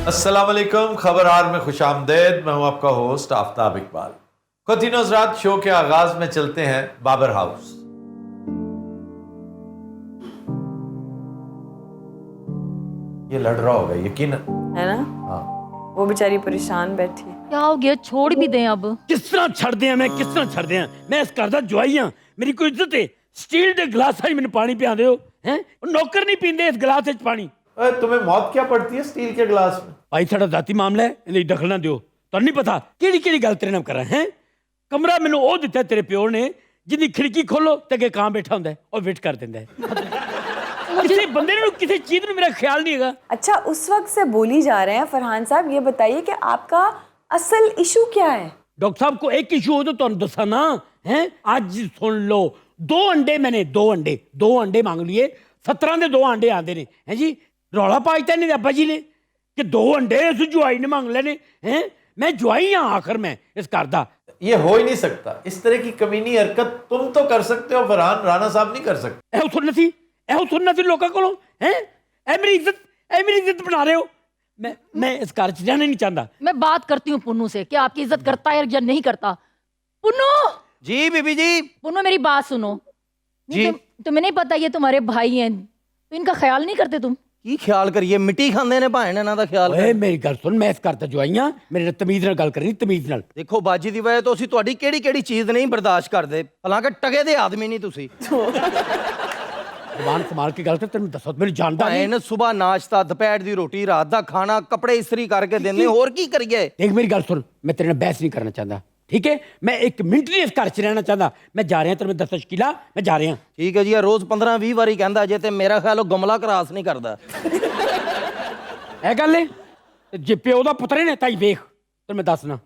अस्सलाम वालेकुम, खबरहार में खुश आमदेद। मैं हूं आपका होस्ट आफ्ताब इकबाल। कंटिन्यूस रात शो के आगाज में चलते हैं बाबर हाउस। ये लड़ रहा होगा यकीनन, है ना? हाँ। वो बेचारी परेशान बैठी। क्या हो गया? छोड़ भी दें अब। किस तरह छड़ दिया मैं, किस तरह छड़ दिया मैं। इस घर दा जवाई हां, मेरी कोई इज्जत है। स्टील दे गिलास ही मैंने पानी पिया दो हैं। नौकर नहीं पींदे इस गिलास विच पानी। अरे तुम्हें मौत क्या पड़ती है स्टील के गिलास में? भाई साडा जाती मामला है, इहदे दखल ना दियो। तुहानू नहीं पता केड़ी केड़ी गल तेरे नाल करा हैं। कमरा मैनू ओ दित्ता तेरे प्यो ने जिंदी खिड़की खोलो ते अगे कां बैठा हुंदा है और वेट कर दिंदा है। किसी बंदे ने किसी चीज में मेरा ख्याल नहीं है। अच्छा, उस वक्त से बोली जा रहे हैं फरहान साहब, ये बताइए कि आपका असल इशू क्या है? डॉक्टर साहब को एक इशू हो तो तुहानू दसा ना हैं। आज सुन लो, दो अंडे मांग लिए। 17 दे 2 अंडे आंदे ने हैं जी। रौला पाजता नहीं अब्बा जी ने कि 2 अंडे उस जुआई ने मांग लेने हैं। मैं जुआई हाँ आखिर में इस घर दा। ये हो ही नहीं सकता। इस तरह की कमीनी हरकत तुम तो कर सकते हो, फरहान राणा साहब नहीं कर सकते। एहो सुनना सी लोगों को हैं। ए मेरी इज्जत बना रहे हो। मैं इस घर च रहना नहीं चाहता। मैं बात करती हूँ पुन्नू से कि आपकी इज्जत करता है या नहीं करता। पुन्नू जी बीबी जी। पुन्नू मेरी बात सुनो जी। तुम्हें नहीं पता ये तुम्हारे भाई हैं, तो इनका ख्याल नहीं करते तुम? की ख्याल करिए, मिट्टी खांदे ने भाएं इन्हां दा ख्याल ਓਏ ਮੇਰੀ ਗੱਲ ਸੁਣ, ਮੈਂ ਇਸ ਘਰ ਦਾ ਜਵਾਈ ਹਾਂ। ਮੇਰੇ ਨਾਲ ਤਮੀਜ਼ ਨਾਲ ਗੱਲ ਕਰੀ, ਤਮੀਜ਼ ਨਾਲ। ਦੇਖੋ ਬਾਜੀ ਦੀ ਵਜ੍ਹਾ ਤੋਂ ਅਸੀਂ ਤੁਹਾਡੀ ਕਿਹੜੀ ਕਿਹੜੀ ਚੀਜ਼ ਨਹੀਂ ਬਰਦਾਸ਼ਤ ਕਰਦੇ। ਹਾਲਾਂਕਿ ਟਗੇ ਦੇ ਆਦਮੀ ਨਹੀਂ ਤੁਸੀਂ। ਜ਼ਬਾਨ ਸੰਭਾਲ ਕੇ ਗੱਲ ਕਰ। ਤੈਨੂੰ ਦੱਸੋ ਮੈਨੂੰ ਜਾਣਦਾ ਨਹੀਂ। ਭਾਵੇਂ ਸਵੇਰ ਨਾਸ਼ਤਾ, ਦੁਪਹਿਰ ਦੀ ਰੋਟੀ, ਰਾਤ ਦਾ ਖਾਣਾ, ਕੱਪੜੇ ਇਸਤਰੀ ਕਰਕੇ ਦਿੰਦੇ, ਹੋਰ ਕੀ ਕਰੀਏ। ਦੇਖ ਮੇਰੀ ਗੱਲ ਸੁਣ, ਮੈਂ ਤੇਰੇ ਨਾਲ ਬਹਿਸ ਨਹੀਂ ਕਰਨਾ ਚਾਹੁੰਦਾ, ਠੀਕ ਹੈ? ਮੈਂ 1 ਮਿੰਟ ਨਹੀਂ ਇਸ ਘਰ 'ਚ ਰਹਿਣਾ ਚਾਹੁੰਦਾ। ਮੈਂ ਜਾ ਰਿਹਾ, ਤੈਨੂੰ ਦੱਸ ਸ਼ਕੀਲਾ, ਮੈਂ ਜਾ ਰਿਹਾ। ਠੀਕ ਹੈ ਜੀ, ਇਹ ਰੋਜ਼ 15-20 ਵਾਰੀ ਕਹਿੰਦਾ ਜੇ ਤੇ ਮੇਰਾ ਖਿਆਲ ਉਹ ਗਮਲਾ ਕਰਾਸ ਨਹੀਂ ਕਰਦਾ। ਇਹ ਗੱਲ ਹੈ ਜੇ ਪਿਓ ਦਾ ਪੁੱਤਰ ਨੇ ਤਾਈ ਵੇਖ, ਤੈਨੂੰ ਮੈਂ ਦੱਸਣਾ।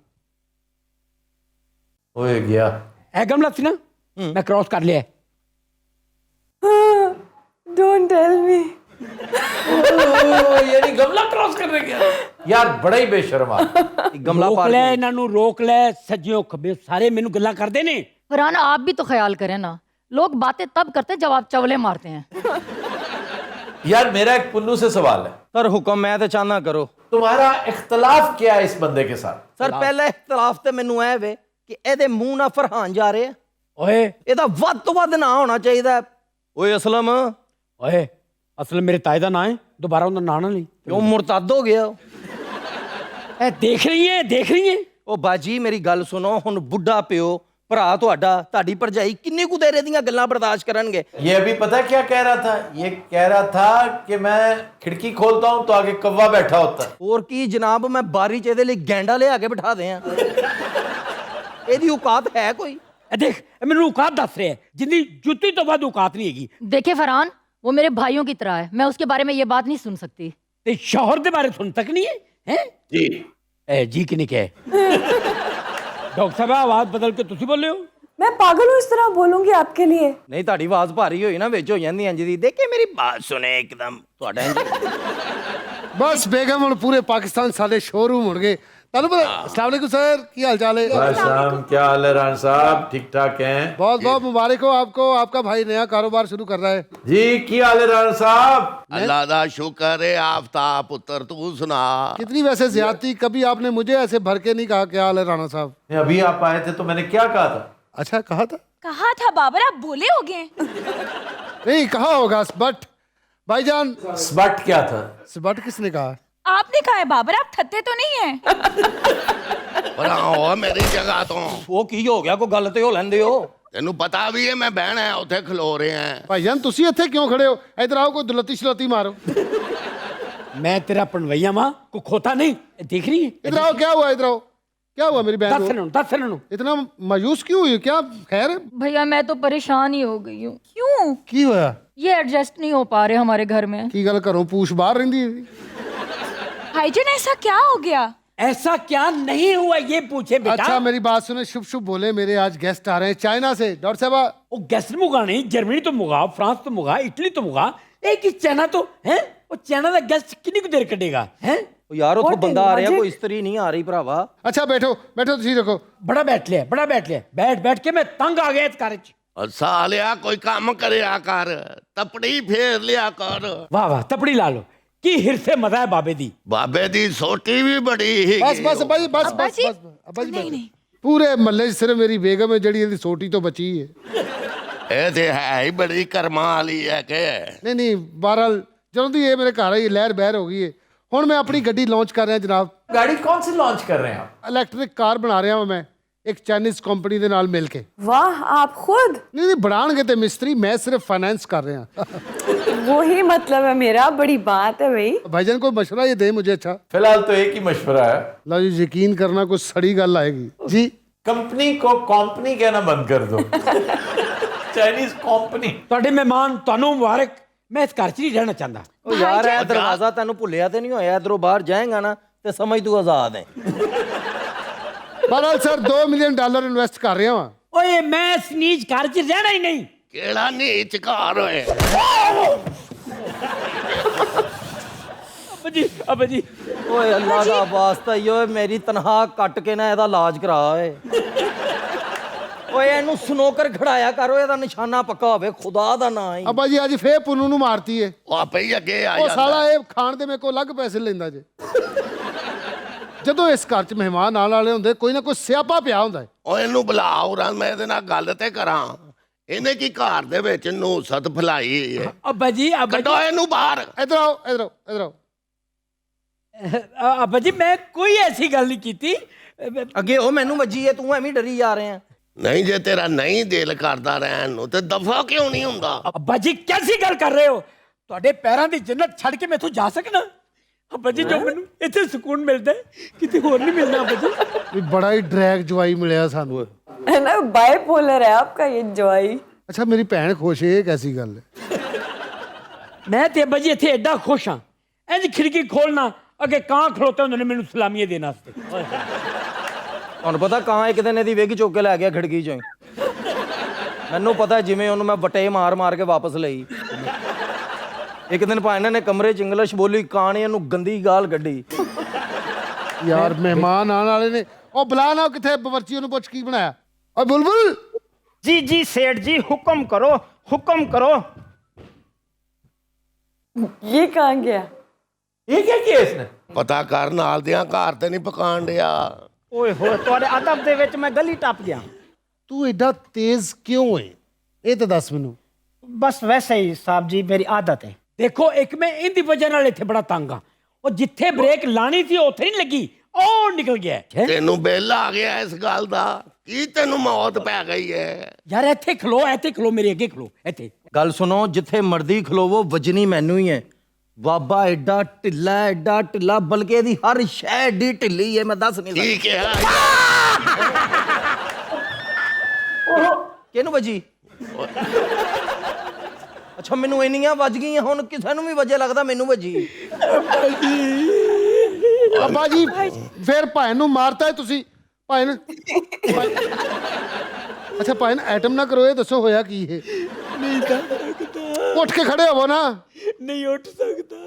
होए गया। ਇਹ ਗਮਲਾ ਸੀ ਨਾ, ਮੈਂ ਕ੍ਰਾਸ ਕਰ ਲਿਆ। Don't tell me. यानी गमला क्रॉस करने गया यार, बड़ा ही बेशर्मा। गमला रोक पार ले, किया। इन्हां नूं रोक ले। सज्जियों खब्बे सारे मैनू गल्लां करदे ने। फरहान आप भी तो ख्याल करें ना, लोग बातें तब करते जब आप चवले मारते हैं। यार मेरा एक पुन्नू से सवाल है, सर हुक्म मैं तो चाहना करो। तुम्हारा इख्तलाफ क्या है इस बंदे के साथ? ਸਰ ਪਹਿਲਾ ਇਖਤਲਾਫ ਤੇ ਮੈਨੂੰ ਇਹ ਵੇ ਕਿ ਇਹਦੇ ਮੂੰਹ ਨਾਲ ਫਰਹਾਨ ਜਾ ਰਹੇ ਆ। ओए ਇਹਦਾ ਵੱਧ ਤੋਂ ਵੱਧ ਨਾਂ ਹੋਣਾ ਚਾਹੀਦਾ। ਓਏ ਅਸਲਮ ओए असल मेरे ताए दा नां है, दोबारा उन्दा नां ना नहीं। ਕਿਉਂ ਮੁਰਤਦ ਹੋ ਗਿਆ? ए देख रही है। ਉਹ ਬਾਜੀ ਮੇਰੀ ਗੱਲ ਸੁਣੋ, ਹੁਣ ਬੁੱਢਾ ਪਿਓ ਭਰਾ ਤੁਹਾਡਾ, ਤੁਹਾਡੀ ਭਰਜਾਈ ਕਿੰਨੀ ਕੁ ਦੇਰ ਦੀਆਂ ਗੱਲਾਂ ਬਰਦਾਸ਼ਤ ਕਰਨਗੇ। ये अभी पता है क्या कह रहा था? ये कह रहा था कि मैं खिड़की खोलता हूं तो आगे कौवा बैठा होता है। ਹੋਰ ਕੀ ਜਨਾਬ, ਮੈਂ ਬਾਰੀ ਚ ਇਹਦੇ ਲਈ ਗੈਂਡਾ ਲਿਆ ਕੇ ਬਿਠਾ ਦਿਆਂ। ਇਹਦੀ ਔਕਾਤ ਹੈ ਕੋਈ? ए देख मैनू औकात दस रहा है, जिंदी जुत्ती तो वध औकात नहीं हैगी। देखे फरहान, वो मेरे भाइयों की तरह है, मैं उसके बारे में ये बात नहीं सुन सकती। ते शौहर दे बारे सुन तक नहीं है, हैं? जी ए जी किने क्या है? डॉक्टर साहब आवाज बदल के तुसी बोले हो। मैं पागल हूँ इस तरह बोलूंगी आपके लिए? ਨਹੀਂ ਤੁਹਾਡੀ ਆਵਾਜ਼ ਭਾਰੀ ਹੋਈ ਨਾ, ਵਿੱਚ ਹੋ ਜਾਂਦੀ ਇੰਜ ਦੀ। ਦੇਖੇ ਮੇਰੀ ਬਾਤ ਸੁਣੇ ਇੱਕਦਮ ਤੁਹਾਡਾ ਇੰਜ। बस बेगम और पूरे पाकिस्तान सारे शोरूम उड़ गए। तानू पता, अस्सलाम वालेकुम सर, की हाल चाल है? भाई साहब क्या हाल है? रान साहब ठीक ठाक हैं? बहुत बहुत मुबारक हो आपको, आपका भाई नया कारोबार शुरू कर रहा है। जी की हाल है रान साहब? अल्लाह दा शुक्र है। आफ्ताब पुत्र तू सुना। कितनी वैसे ज्यादती, कभी आपने मुझे ऐसे भर के नहीं कहा क्या हाल है राणा साहब। अभी आप आए थे तो मैंने क्या कहा था? अच्छा कहा था? कहा था बाबर, आप बोले होगे। नहीं कहा होगा स्बट। भाईजान स्बट क्या था? स्बट किसने कहा? आपने कहा है बाबर, आप थत्ते तो नहीं है। पर आओ मेरी जगह तो ਉਹ ਕੀ ਹੋ ਗਿਆ, ਕੋਈ ਗੱਲ ਤੇ ਹੋ ਲੈਂਦੇ ਹੋ। तेनू पता भी है मैं बहन है उथे खलो रहे हैं। भाईजान तुसी इत्थे क्यों खड़े हो? इधर आओ, कोई दुलती शलती मारो। मैं तेरा पनवैया मां को खोता नहीं। ए, देख रही है? इधर आओ, क्या हुआ? इधर आओ, क्या हुआ मेरी बहन को? दस रनों इतना मायूस क्यों हुई? क्या खैर है? भैया मैं तो परेशान ही हो गई हूँ। क्यों? की होया? ये एडजस्ट नहीं हो पा रहे हमारे घर में। की गल करो, पूछ बाहर रहिंदी। भाईजान ऐसा क्या हो गया? ऐसा क्या नहीं हुआ ये पूछे बेटा। अच्छा मेरी बात सुने, शुभ शुभ बोले। मेरे आज गेस्ट आ रहे हैं चाइना से। डॉक्टर साहब वो गैस मुगा नहीं, जर्मनी तो मुगा, फ्रांस तो मुगा, इटली तो मुगा, एक ही चाइना तो है। वो चाइना का गेस्ट कितनी को देर कटेगा हैं? ਉਹ ਯਾਰ ਉੱਥੋਂ ਬੰਦਾ ਆ ਰਿਹਾ, ਕੋਈ ਇਸਤਰੀ नहीं आ रही ਭਰਾਵਾ। अच्छा बैठो बैठो, तुसी देखो। बड़ा बैठ लिया। बैठ के मैं तंग आ गया इस कार्य च। और सालिया कोई काम करे कर, तपड़ी फेर लिया कर। वाह तपड़ी ला लो। ਕੀ ਹਿਰਸੇ ਮਜ਼ਾ ਹੈ ਬਾਬੇ ਦੀ। ਬਾਬੇ ਦੀ ਸੋਟੀ ਵੀ ਬੜੀ ਬਸ ਬਸ ਅੱਬਾ ਜੀ ਬਸ ਅੱਬਾ ਬਸ ਜੀ? ਬਸ ਅੱਬਾ ਜੀ ਨਹੀਂ, ਨਹੀਂ। ਪੂਰੇ ਮਹੱਲੇ 'ਚ ਸਿਰਫ ਮੇਰੀ ਬੇਗਮ ਹੈ ਜਿਹੜੀ ਇਹਦੀ ਸੋਟੀ ਤੋਂ ਬਚੀ ਹੈ। ਇਹ ਤੇ ਹੈ ਹੀ ਬੜੀ ਕਰਮਾਂ ਵਾਲੀ ਹੈ ਕਿ ਨਹੀਂ ਨਹੀਂ ਬਹਰਹਾਲ ਜਦੋਂ ਦੀ ਇਹ ਮੇਰੇ ਘਰ ਆਈ ਲਹਿਰ ਬਹਿਰ ਹੋ ਗਈ ਹੈ। ਹੁਣ ਮੈਂ ਆਪਣੀ ਗੱਡੀ ਲਾਂਚ ਕਰ ਰਿਹਾ ਜਨਾਬ। गाड़ी कौन सी लॉन्च कर रहे हैं आप? ਇਲੈਕਟ੍ਰਿਕ ਕਾਰ ਬਣਾ ਰਿਹਾ ਹਾਂ ਮੈਂ ਇੱਕ ਚਾਈਨੀਜ਼ ਕੰਪਨੀ ਦੇ ਨਾਲ ਮਿਲ ਕੇ। वाह आप खुद? ਨਹੀਂ ਨਹੀਂ ਬਣਾਉਣਗੇ ਤੇ ਮਿਸਤਰੀ, ਮੈਂ ਸਿਰਫ फाइनेंस कर रहे हैं। वही मतलब है मेरा, बड़ी बात है भाई। भाईजान कोई मशवरा ये दे मुझे अच्छा। फिलहाल तो एक ही मशवरा है, लो जी यकीन करना कोई सड़ी गल आएगी जी। कंपनी को कंपनी कहना बंद कर दो। Chinese company. ਤੁਹਾਡੇ ਮਹਿਮਾਨ ਤੁਹਾਨੂੰ ਮੁਬਾਰਕ। ਮੈਂ ਇਸ ਘਰ 'ਚ ਨਹੀਂ ਰਹਿਣਾ ਚਾਹੁੰਦਾ। ਉਹ ਯਾਰ ਇਹ ਦਰਵਾਜ਼ਾ ਤੈਨੂੰ ਭੁੱਲਿਆ ਤੇ ਨਹੀਂ ਹੋਇਆ, ਇਧਰੋਂ ਬਾਹਰ ਜਾਏਗਾ ਨਾ ਤੇ ਸਮਝ ਤੂੰ ਆਜ਼ਾਦ ਹੈ। बहरहाल सर $2 मिलियन इन्वेस्ट कर रहा हूँ। ਓਏ ਮੈਂ ਇਸ ਨੀਚ ਘਰ 'ਚ ਰਹਿਣਾ ਹੀ ਨਹੀਂ। ਕਿਹੜਾ ਨੀਚ ਘਰ ਹੋਏ। ਅੱਬਾ ਜੀ ਓਏ ਅੱਲਾ ਦਾ ਵਾਸਤਾ ਹੀ ਓਏ ਮੇਰੀ ਤਨਖਾਹ ਕੱਟ ਕੇ ਨਾ ਇਹਦਾ ਇਲਾਜ ਕਰਾ ਓਏ। ਓਏ ਇਹਨੂੰ ਸਨੋਕਰ ਖੜਾਇਆ ਕਰੋ, ਇਹਦਾ ਨਿਸ਼ਾਨਾ ਪੱਕਾ ਹੋਵੇ, ਖੁਦਾ ਦਾ ਨਾਂ ਹੀ। अब्बा जी आज फिर पुनू नू मारती है। ਉਹ ਆਪੇ ਹੀ ਅੱਗੇ ਆ ਉਹ ਜਾਂਦਾ। ਸਾਲਾ ਇਹ ਖਾਣ ਦੇ ਮੇਰੇ ਕੋਲ ਅਲੱਗ ਪੈਸੇ ਲੈਂਦਾ ਜੇ। ਜਦੋਂ ਇਸ ਘਰ 'ਚ ਮਹਿਮਾਨ ਆਉਣ ਵਾਲੇ ਹੁੰਦੇ ਕੋਈ ਨਾ ਕੋਈ ਸਿਆਪਾ ਪਿਆ ਹੁੰਦਾ ਹੈ। ਉਹ ਇਹਨੂੰ ਬੁਲਾਓ ਰਾਂ, ਮੈਂ ਇਹਦੇ ਨਾਲ ਗੱਲ ਤੇ ਕਰਾਂ। ਇਹਨੇ ਕੀ ਘਰ ਦੇ ਵਿੱਚ ਨੂੰ ਸਤ ਫਲਾਈ ਹੈ। ਅੱਬਾ ਜੀ ਕੱਢੋ ਇਹਨੂੰ ਬਾਹਰ। इधर आओ इधर आओ इधर आओ। ਅੱਬਾ ਜੀ ਮੈਂ ਕੋਈ ਐਸੀ ਗੱਲ ਨਹੀਂ ਕੀਤੀ। ਅੱਗੇ ਉਹ ਮੈਨੂੰ ਵੱਜੀ ਹੈ, ਤੂੰ ਐਵੇਂ ਡਰੀ ਜਾ ਰਿਹਾ। ਨਹੀਂ ਜੇ ਤੇਰਾ ਨਹੀਂ ਦਿਲ ਕਰਦਾ ਰਹਿਣ ਨੂੰ ਤੇ ਦਫਾ ਕਿਉਂ ਨਹੀਂ ਹੁੰਦਾ। ਅੱਬਾ ਜੀ ਕੈਸੀ ਗੱਲ ਕਰ ਰਹੇ ਹੋ? ਤੁਹਾਡੇ ਪੈਰਾਂ ਦੀ ਜੰਨਤ ਛੱਡ ਕੇ ਮੈਥੋਂ ਜਾ ਸਕਣਾ? ਅੱਬਾ ਜੀ ਜੋ ਮੈਨੂੰ ਇੱਥੇ ਸਕੂਨ ਮਿਲਦਾ ਹੈ, ਕਿਤੇ ਹੋਰ ਨਹੀਂ ਮਿਲਣਾ। ਅੱਬਾ ਜੀ ਵੀ ਬੜਾ ਹੀ ਡਰੈਗ ਜਵਾਈ ਮਿਲਿਆ ਸਾਨੂੰ। है ना, बाइपोलर है आपका ये जवाई। ਅੱਛਾ ਮੇਰੀ ਭੈਣ ਖੁਸ਼ ਹੈ, ਇਹ ਕੈਸੀ ਗੱਲ ਹੈ? ਮੈਂ ਤੇ ਅੱਬਾ ਜੀ ਇੱਥੇ ਐਡਾ ਖੁਸ਼ ਹਾਂ, ਇੰਜ ਖਿੜਕੀ ਖੋਲਣਾ ਅੱਗੇ ਕਾਂ ਖਲੋਤੇ ਹੁੰਦੇ ਨੇ ਮੈਨੂੰ ਸਲਾਮੀਆਂ ਦੇਣ ਵਾਸਤੇ। ਤੁਹਾਨੂੰ ਪਤਾ ਕਾਂ ਇੱਕ ਦਿਨ ਇਹਦੀ ਵਿਗ ਚੁੱਕ ਕੇ ਲੈ ਗਿਆ ਖਿੜਕੀ 'ਚੋਂ ਹੀ। ਮੈਨੂੰ ਪਤਾ ਜਿਵੇਂ ਉਹਨੂੰ ਮੈਂ ਬਟੇ ਮਾਰ ਮਾਰ ਕੇ ਵਾਪਸ ਲਈ। ਇੱਕ ਦਿਨ ਭਾਈ ਇਹਨਾਂ ਨੇ ਕਮਰੇ 'ਚ ਇੰਗਲਿਸ਼ ਬੋਲੀ, ਕਾਂ ਨੇ ਇਹਨੂੰ ਗੰਦੀ ਗਾਲ ਕੱਢੀ। ਯਾਰ ਮਹਿਮਾਨ ਆਉਣ ਵਾਲੇ ਨੇ। ਉਹ ਬੁਲਾ ਨਾ, ਕਿੱਥੇ ਬਵਰਚੀ ਉਹਨੂੰ ਪੁੱਛ ਕੀ ਬਣਾਇਆ। ਓਏ ਬੁਲਬੁਲ। जी जी सेठ जी हुक्म करो हुक्म करो। ये कहाँ गया? ये क्या किया इसने? ਪਤਾ ਕਰ ਨਾਲ ਦਿਆਂ ਘਰ ਤੇ ਨਹੀਂ ਪਕਾਣ ਡਿਆ। ओए होए ਤੁਹਾਡੇ ਅਦਬ ਦੇ ਵਿੱਚ ਮੈਂ ਗਲੀ ਟੱਪ ਗਿਆ। ਤੂੰ ਐਡਾ ਤੇਜ਼ ਕਿਉਂ ਹੈ ਇਹ ਤਾਂ ਦੱਸ ਮੈਨੂੰ। ਬਸ ਵੈਸੇ ਹੀ ਸਾਹਿਬ ਜੀ ਮੇਰੀ ਆਦਤ ਹੈ। ਦੇਖੋ ਇੱਕ ਮੈਂ ਇਹਦੀ ਵਜ੍ਹਾ ਨਾਲ ਇੱਥੇ ਬੜਾ ਤੰਗ ਆ। ਉਹ ਜਿੱਥੇ ਬ੍ਰੇਕ ਲਾਣੀ ਸੀ ਉੱਥੇ ਨਹੀਂ ਲੱਗੀ, ਉਹ ਨਿਕਲ ਗਿਆ। ਤੈਨੂੰ ਬਿੱਲ ਆ ਗਿਆ ਇਸ ਗੱਲ ਦਾ? ਕੀ ਤੈਨੂੰ ਮੌਤ ਪੈ ਗਈ ਹੈ? ਯਾਰ ਇੱਥੇ ਖਲੋ ਮੇਰੇ ਅੱਗੇ ਖਲੋ ਇੱਥੇ। ਗੱਲ ਸੁਣੋ, ਜਿੱਥੇ ਮਰਦੀ ਖਲੋਵੋ, ਵਜਨੀ ਮੈਨੂੰ ਹੀ ਹੈ। ਬਾਬਾ ਐਡਾ ਢਿੱਲਾ ਬਲਕਿ ਇਹਦੀ ਹਰ ਸ਼ੈ ਏਡੀ ਢਿੱਲੀ ਹੈ, ਮੈਂ ਦੱਸ ਨਹੀਂ ਸਕਦਾ। ਠੀਕ ਹੈ। ਕਿਹਨੂੰ ਵਜੀ? ਅੱਛਾ ਮੈਨੂੰ ਇੰਨੀਆਂ ਵੱਜ ਗਈਆਂ, ਹੁਣ ਕਿਸੇ ਨੂੰ ਵੀ ਵਜੇ ਲੱਗਦਾ ਮੈਨੂੰ ਵੱਜੀ। ਅੱਬਾ ਜੀ ਫਿਰ ਭੈਣ ਨੂੰ ਮਾਰਤਾ ਹੈ ਤੁਸੀਂ? ਭੈਣ ਅੱਛਾ ਭੈਣ ਐਟਮ ਨਾ ਕਰੋ, ਇਹ ਦੱਸੋ ਹੋਇਆ ਕੀ ਹੈ? ਨਹੀਂ ਕਰ ਸਕਦਾ। ਉੱਠ ਕੇ ਖੜੇ ਹੋਵੋ ਨਾ। ਨਹੀਂ ਉੱਠ ਸਕਦਾ।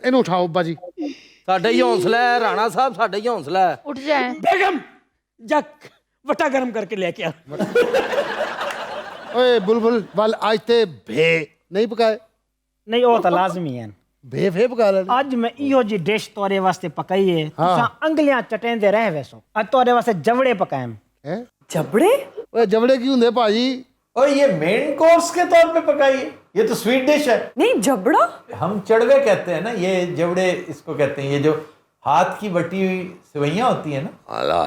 ਇਹਨੂੰ ਉਠਾਓ ਅੱਬਾ ਜੀ। ਸਾਡਾ ਹੀ ਹੌਸਲਾ ਹੈ ਰਾਣਾ ਸਾਹਿਬ, ਸਾਡਾ ਹੀ ਹੌਸਲਾ ਹੈ। उठ जाए। ਬੇਗਮ ਜਾ ਵਟਾ ਗਰਮ ਕਰਕੇ ਲੈ ਕੇ ਆ। ਓਏ ਬੁਲਬੁਲ ਵੱਲ ਅੱਜ ਤੇ ਭੇ ਨਹੀਂ ਪਕਾਏ? ਨਹੀਂ ਉਹ ਤਾਂ ਲਾਜ਼ਮੀ ਹੈ। ਭੇ ਫੇ ਪਕਾ ਲੈ। ਅੱਜ ਮੈਂ ਇਹੋ ਜੀ ਡਿਸ਼ ਤੁਹਾਡੇ ਵਾਸਤੇ ਪਕਾਈ ਹੈ, ਤੁਸੀਂ ਅੰਗਲੀਆਂ ਚਟੇਂਦੇ ਰਹਿ ਵੈਸੋ। ਅੱਜ ਤੁਹਾਡੇ ਵਾਸਤੇ ਜਵੜੇ ਪਕਾਏ ਹੈ जबड़े? ਓਏ ਜਵੜੇ ਕੀ ਹੁੰਦੇ ਭਾਜੀ? और ये मेन कोर्स के तौर पे पकाई है? ये तो स्वीट डिश है। नहीं जबड़ा? हम चड़वे कहते हैं ना, ये जबड़े इसको कहते हैं। ये जो हाथ की बटी हुई सेवइयां होती है ना, ਆਲਾ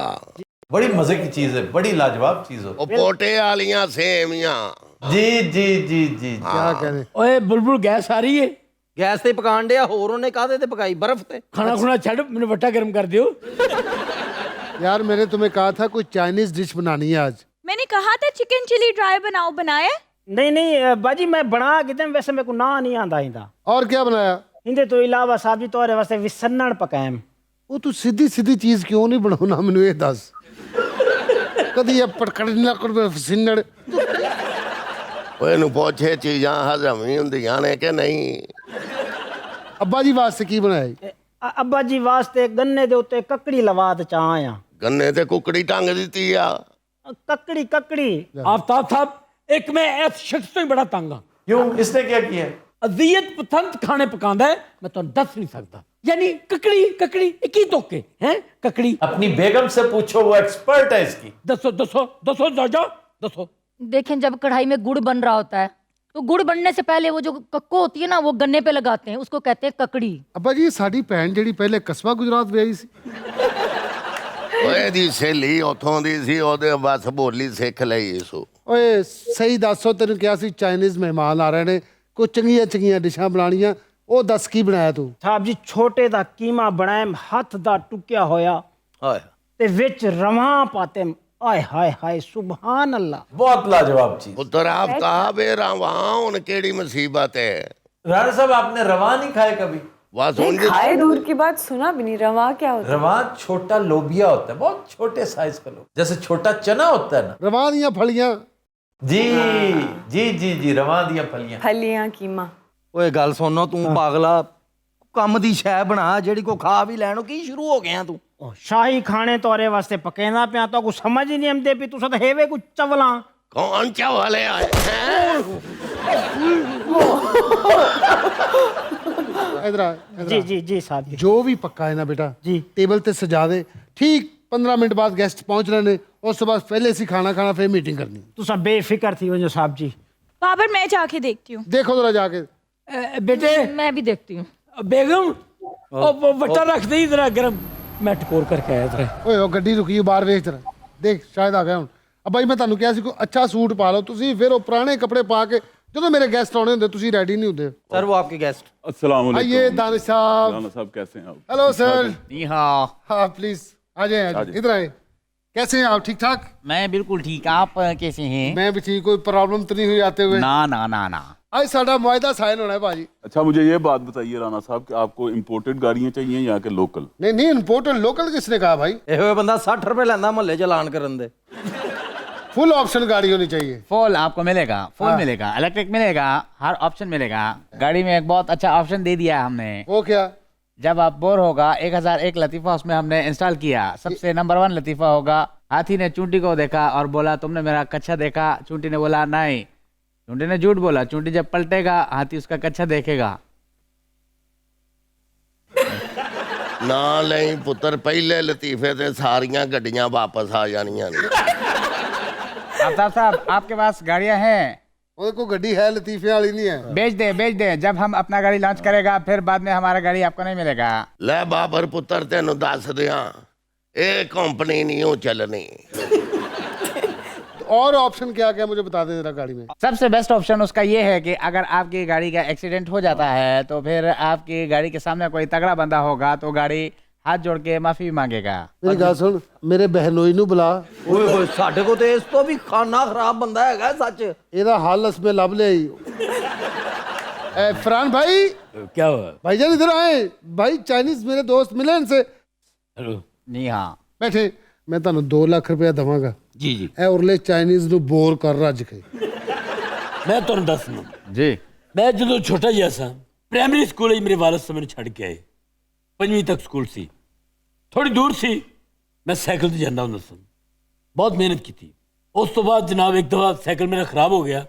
बड़ी मजे की चीज है, बड़ी लाजवाब चीज होती ਉਹ ਪੋਟੇ ਵਾਲੀਆਂ ਸੇਮੀਆਂ। है। जी जी जी जी ਕਿਆ ਕਹਿੰਦੇ? ਓਏ ਬੁਲਬੁਲ ਗੈਸ ਆ ਰਹੀ ਹੈ। ਗੈਸ ਤੇ ਪਕਾਣ ਡਿਆ, ਹੋਰ ਉਹਨੇ ਕਾਹਦੇ ਤੇ ਪਕਾਈ? ਬਰਫ਼ ਤੇ। ਖਾਣਾ ਖੁਣਾ ਛੱਡ, ਮੈਨੂੰ ਵਟਾ ਗਰਮ ਕਰ ਦਿਓ। यार मैंने तुम्हें कहा था कोई चाइनीज डिश बनानी है आज। मैंने कहा था चिकन चिली ड्राई बनाओ, बनाया? नहीं बाजी मैं बना के दे, वैसे मेरे को ना नहीं आंदा इंदा। और क्या बनाया? इंदे तो इलावा साहब जी ਤੁਹਾਡੇ ਵਾਸਤੇ ਵਿਸੰਨਣ ਪਕਾਏ। ਉਹ ਤੂੰ ਸਿੱਧੀ ਸਿੱਧੀ ਚੀਜ਼ ਕਿਉਂ ਨਹੀਂ ਬਣਾਉਣਾ ਮੈਨੂੰ ਇਹ ਦੱਸ। ਕਦੀ ਇਹ ਪਟਕੜਨਾ ਕਰ ਸਿੰਨੜ। ਉਹ ਇਹਨੂੰ ਪੁੱਛੇ ਚੀਜ਼ਾਂ ਹਜ਼ਮ ਹੀ ਹੁੰਦੀਆਂ ਨੇ ਕਿ ਨਹੀਂ। ਅੱਬਾ ਜੀ ਵਾਸਤੇ ਕੀ ਬਣਾਇਆ ਜੀ? ਅੱਬਾ ਜੀ ਵਾਸਤੇ ਗੰਨੇ ਦੇ ਉੱਤੇ ਕੱਕੜੀ ਲਵਾ ਤੇ ਚਾਹ ਆ। ਗੰਨੇ ਤੇ ਕੁਕੜੀ ਟੰਗ ਦਿੱਤੀ ਆ। ਕੱਕੜੀ ਆਫਤਾਬ ਸਾਹਿਬ ਇੱਕ ਮੈਂ ਇਸ ਸ਼ਖਸ ਤੋਂ ਹੀ ਬੜਾ ਤੰਗ ਆ। क्यों? इसने क्या किया? ਅਜ਼ੀਅਤ ਪਸੰਦ ਖਾਣੇ ਪਕਾਉਂਦਾ ਹੈ, ਮੈਂ ਤੁਹਾਨੂੰ ਦੱਸ ਨਹੀਂ ਸਕਦਾ। ਯਾਨੀ ਕਕੜੀ ਕੀ ਤੋਕੇ ਹੈ ਕਕੜੀ। अपनी बेगम से पूछो, वो एक्सपर्ट है इसकी। ਦੱਸੋ ਜਾਓ ਦੱਸੋ। देखें, जब कढ़ाई में गुड़ बन रहा होता है तो गुड़ बनने से पहले वो जो कक्को होती है ना, वो गन्ने पे लगाते हैं, उसको कहते हैं ककड़ी। ਅੱਬਾ ਜੀ ਸਾਡੀ ਭੈਣ ਜਿਹੜੀ ਪਹਿਲੇ ਕਸਬਾ ਗੁਜਰਾਤ ਵਿਆਹੀ ਸੀ, ਓਏ ਦੀ ਸਹੇਲੀ ਉਥੋਂ ਦੀ ਸੀ, ਉਹਦੇ ਬਸ ਬੋਲੀ ਸਿੱਖ ਲਈ ਸੋ। ਓਏ ਸਹੀ ਦੱਸੋ, ਤੈਨੂੰ ਕਿਹਾ ਸੀ ਚਾਈਨੀਜ਼ ਮਹਿਮਾਨ ਆ ਰਹੇ ਨੇ, ਕੋਈ ਚੰਗੀਆਂ ਡਿਸ਼ਾਂ ਬਣਾਉਣੀਆਂ, ਉਹ ਦੱਸ ਕੀ ਬਣਾਇਆ ਤੂੰ? साहब जी छोटे दा कीमा बनाए हथ दा टुकिया होया ਹਾਏ ते विच रवां पाते। आय हाय हाय सुभान अल्लाह। बहुत लाजवाब चीज। ਪੁੱਤਰ ਆਪ ਕਹਾ ਵੇ ਰਾਵਾਂ ਹੁਣ ਕਿਹੜੀ ਮੁਸੀਬਤ ਹੈ। राणा साहब, आपने रवा नहीं खाए कभी? बस सुन के खाए दूर की बात, सुना भी नहीं। रवा क्या होता है? रवा छोटा लोबिया होता है, बहुत छोटे साइज का लोबिया, जैसे छोटा चना होता है ना। ਰਵਾਂ ਦੀਆਂ ਫਲੀਆਂ। जी जी जी जी, रवा दिया फलियां। फलियां, कीमा। ਓਏ ਗੱਲ ਸੁਣੋ ਤੂੰ ਪਾਗਲਾ, ਕੰਮ ਦੀ ਸ਼ੈ ਬਣਾ ਜਿਹੜੀ ਕੋ ਖਾ ਵੀ ਲੈਣੋ। ਕੀ ਸ਼ੁਰੂ ਹੋ ਗਿਆ ਤੂੰ? शाही खाने तोरे वास्ते पकेना पिया तो कुछ समझ ही नहीं आंदे भी तुसा तो हेवे कुछ चवला। कौन चावल है ਇਧਰ ਆ जी साहब जी। ਜੋ ਵੀ ਪੱਕਾ ਹੈ ਨਾ ਬੇਟਾ ਜੀ। ਟੇਬਲ ਤੇ ਸਜਾ ਦੇ। ਠੀਕ 15 ਮਿੰਟ ਬਾਅਦ ਗੈਸਟ ਪਹੁੰਚ ਰਹੇ ਨੇ, ਉਸ ਤੋਂ ਬਾਅਦ ਪਹਿਲੇ ਅਸੀਂ ਖਾਣਾ ਫਿਰ ਮੀਟਿੰਗ ਕਰਨੀ। तुसा बेफिक्र थी वजो साहब जी। बाबर मैं जाके देखती हूँ। ਦੇਖੋ ਜਰਾ ਜਾ ਕੇ। बेटे मैं भी देखती हूँ। बेगम वो वट्टा रख दे जरा गरम, मैं टकोर करके आया जरा। ਓਏ ਉਹ ਗੱਡੀ ਰੁਕੀ ਹੈ ਬਾਹਰ, ਵੇਖ ਜਰਾ, ਦੇਖ ਸ਼ਾਇਦ ਆ ਗਿਆ ਹੁਣ। ਅੱਬਾ ਜੀ ਮੈਂ ਤੁਹਾਨੂੰ ਕਿਹਾ ਸੀ ਕੋਈ ਅੱਛਾ ਸੂਟ ਪਾ ਲਓ, ਤੁਸੀਂ ਫਿਰ ਉਹ ਪੁਰਾਣੇ ਕੱਪੜੇ ਪਾ ਕੇ ਜਦੋਂ ਮੇਰੇ ਗੈਸਟ ਆਉਣੇ ਹੁੰਦੇ ਤੁਸੀਂ ਰੈਡੀ ਨਹੀਂ ਹੁੰਦੇ। ਸਰ ਉਹ ਆਪਕੇ ਗੈਸਟ। अस्सलाम वालेकुम। आइए दानिश साहब। राणा साहब कैसे हैं आप? Hello sir. हाँ, हाँ प्लीज आ जाए, इधर आए। कैसे हैं आप? ठीक ठाक? मैं बिल्कुल ठीक। आप कैसे हैं? मैं भी ठीक। कोई प्रॉब्लम तो नहीं हुई आते हुए? ना ना ना ना। आज साडा मुआहदा साइन होना है भाजी। अच्छा मुझे ये बात बताइए राणा साहब कि आपको इम्पोर्टेड गाड़ियाँ चाहिए या के लोकल? नहीं नहीं, इम्पोर्टेड लोकल किसने कहा भाई? ਇਹੋ ਜਿਹਾ ਬੰਦਾ 60 ਰੁਪਏ ਲੈਂਦਾ ਮੁਹੱਲੇ ਚ ਐਲਾਨ ਕਰਨ ਦੇ। फुल ऑप्शन गाड़ी होनी चाहिए। फुल आपको मिलेगा, फुल हाँ। मिलेगा, इलेक्ट्रिक मिलेगा, हर ऑप्शन मिलेगा। गाड़ी में एक बहुत अच्छा ऑप्शन दे दिया है हमने। वो क्या? जब आप बोर होगा 1001 लतीफ़ा उसमें हमने इंस्टॉल किया। सबसे नंबर 1 लतीफ़ा होगा, हाथी ने चूंटी को देखा और बोला तुमने मेरा कच्छा देखा? चूंटी ने बोला नहीं। चूंटी ने झूठ बोला। चूंटी जब पलटेगा हाथी उसका कच्छा देखेगा। ना नहीं पुत्र, पहले लतीफे ते सारियां गड्डियां वापस आ जानियां ने। आफ्ताब साहब आपके पास गाड़ियां हैं? वो कोई गड्डी है लतीफे वाली नहीं है। बेच दे। जब हम अपना गाड़ी लॉन्च करेगा फिर बाद में हमारा गाड़ी आपको नहीं मिलेगा। ले बाबर पुत्र तेनू दस दिया, ये कंपनी नहीं हो चलनी। और ऑप्शन क्या क्या मुझे बता दे जरा गाड़ी में। सबसे बेस्ट ऑप्शन उसका ये है कि अगर आपकी गाड़ी का एक्सीडेंट हो जाता है तो फिर आपकी गाड़ी के सामने कोई तगड़ा बंदा होगा तो गाड़ी हाथ जोड़ के माफी मांगेगा। मेरी गल सुन, मेरे बहनोई नू बुला। ਓਏ ਹੋਏ ਸਾਡੇ ਕੋਲ ਤੇ ਇਸ ਤੋਂ ਵੀ ਖਾਨਾ ਖਰਾਬ ਬੰਦਾ ਹੈਗਾ ਸੱਚ। ਇਹਦਾ ਹੱਲ ਅਸਮੇ ਲੱਭ ਲਿਆ ਹੀ। फरहान भाई। क्या हुआ? भाईजान इधर आए। भाई चाइनीज मेरे दोस्त मिले, इनसे हेलो। जी हाँ। बैठे। मैं ਤੁਹਾਨੂੰ 2 ਲੱਖ ਰੁਪਇਆ ਦਵਾਂਗਾ। जी जी। ਇਹ ਉਰਲੇ ਚਾਈਨੀਜ਼ ਨੂੰ ਬੋਰ ਕਰ ਰੱਜ ਕੇ। मैं ਤੁਹਾਨੂੰ ਦੱਸਣਾ जी। ਮੈਂ ਜਦੋਂ ਛੋਟਾ ਜਿਹਾ ਸਾਂ ਪ੍ਰਾਇਮਰੀ ਸਕੂਲ ਵਿੱਚ ਮੇਰੇ ਵਾਲਦ ਸਾਹਿਬ ਮੈਨੂੰ ਛੱਡ ਕੇ ਆਏ। 5ਵੀਂ ਤੱਕ ਸਕੂਲ ਸੀ, ਥੋੜੀ ਦੂਰ ਸੀ। ਮੈਂ ਸਾਈਕਲ ਤੇ ਜਾਂਦਾ ਹੁੰਦਾ ਸਾਂ, ਬਹੁਤ ਮਿਹਨਤ ਕੀਤੀ। ਉਸ ਤੋਂ ਬਾਅਦ ਜਨਾਬ ਇੱਕ ਦਫਾ ਸਾਈਕਲ ਮੇਰਾ ਖਰਾਬ ਹੋ ਗਿਆ।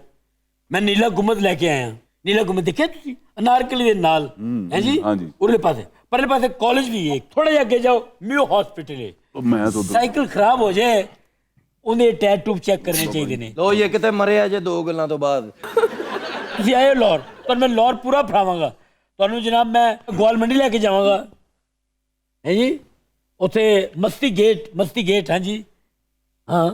ਮੈਂ ਨੀਲਾ ਗੁੰਮਤ ਲੈ ਕੇ ਆਇਆ। ਨੀਲਾ ਗੁੰਮਤ ਦੇਖਿਆ ਤੁਸੀਂ? ਅਨਾਰਕਲੀ ਦੇ ਨਾਲ ਹੈ ਜੀ, ਉਰਲੇ ਪਾਸੇ। ਪਰਲੇ ਪਾਸੇ ਕਾਲਜ ਵੀ ਹੈ, ਥੋੜਾ ਜਿਹਾ ਅੱਗੇ ਜਾਓ ਮਿਓ ਹਸਪੀਟਲ ਹੈ। मैं तो ਸਾਈਕਲ ਖਰਾਬ ਹੋ ਜਾਏ ਉਹਦੇ ਟਾਇਰ ਟੂਬ ਚੈੱਕ ਕਰਨੇ ਚਾਹੀਦੇ ਨੇ। ਲੋ ਇਹ ਕਿਤੇ ਮਰਿਆ ਜੇ 2 ਗੱਲਾਂ ਤੋਂ ਬਾਅਦ। ਤੁਸੀਂ ਆਏ ਲਾਹੌਰ, ਤੁਹਾਨੂੰ ਮੈਂ ਲਾਹੌਰ ਪੂਰਾ ਫੜਾਵਾਂਗਾ। ਤੁਹਾਨੂੰ ਜਨਾਬ ਮੈਂ ਗੋਲ ਮੰਡੀ ਲੈ ਕੇ ਜਾਵਾਂਗਾ ਹੈ ਜੀ। ਉੱਥੇ ਮਸਤੀ ਗੇਟ हाँ जी हाँ।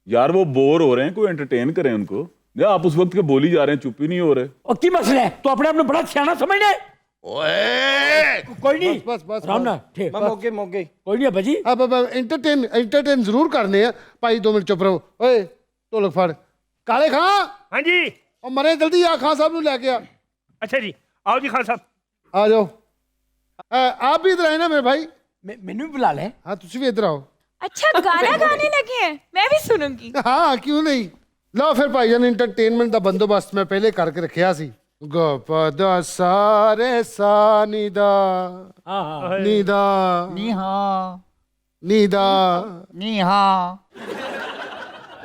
यार वो बोर हो रहे हैं, कोई एंटरटेन करें उनको। या आप उस वक्त के बोली जा रहे हैं, चुप ही नहीं हो रहे। और की मसला है? तो अपने आप में बड़ा सियाना समझना है। ओए कोई नहीं, बस आराम ना, ठीक ਮੈਂ ਮੌਕੇ कोई नहीं भाजी। अब एंटरटेन जरूर करने हैं भाई। 2 मिनट चुप रहो। ओए ढोलक फड़। काले खां। हाँ जी। और मरे जल्दी आ, खां साहब ਨੂੰ ਲੈ ਕੇ ਆ। अच्छा जी, आओ जी खान साहब। आ जाओ। आप भी इधर आए ना मेरे भाई। मैनू भी बुला ले। हाँ तुम भी इधर आओ। अच्छा गाना गाने लगे हैं, मैं भी सुनूंगी। हाँ क्यों नहीं। लो फिर भाईजान एंटरटेनमेंट ਦਾ ਬੰਦੋਬਸਤ ਮੈਂ ਪਹਿਲੇ ਕਰਕੇ ਰੱਖਿਆ ਸੀ। ਗ ਪ ਦ ਸਾ ਰੇ ਸਾ ਨੀ ਦਾ ਨੀ ਦਾ नी हाँ। ਨੀ ਦਾ नी हाँ।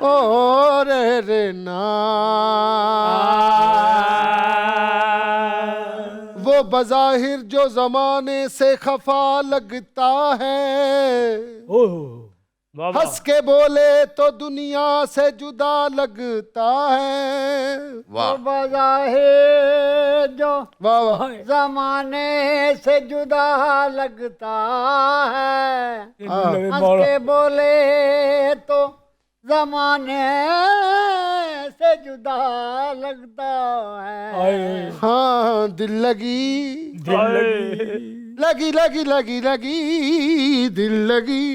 ਓ ਰੇ ਰੇ ਨਾ। वो बज़ाहिर जो ज़माने से खफा लगता है, हंस के बोले तो दुनिया से जुदा लगता है। वाह बज़ाहिर जो वाह वाह। जमाने से जुदा लगता है, हंस के बोले तो जमाने से जुदा लगता है। हाँ दिल लगी लगी लगी लगी लगी दिल लगी,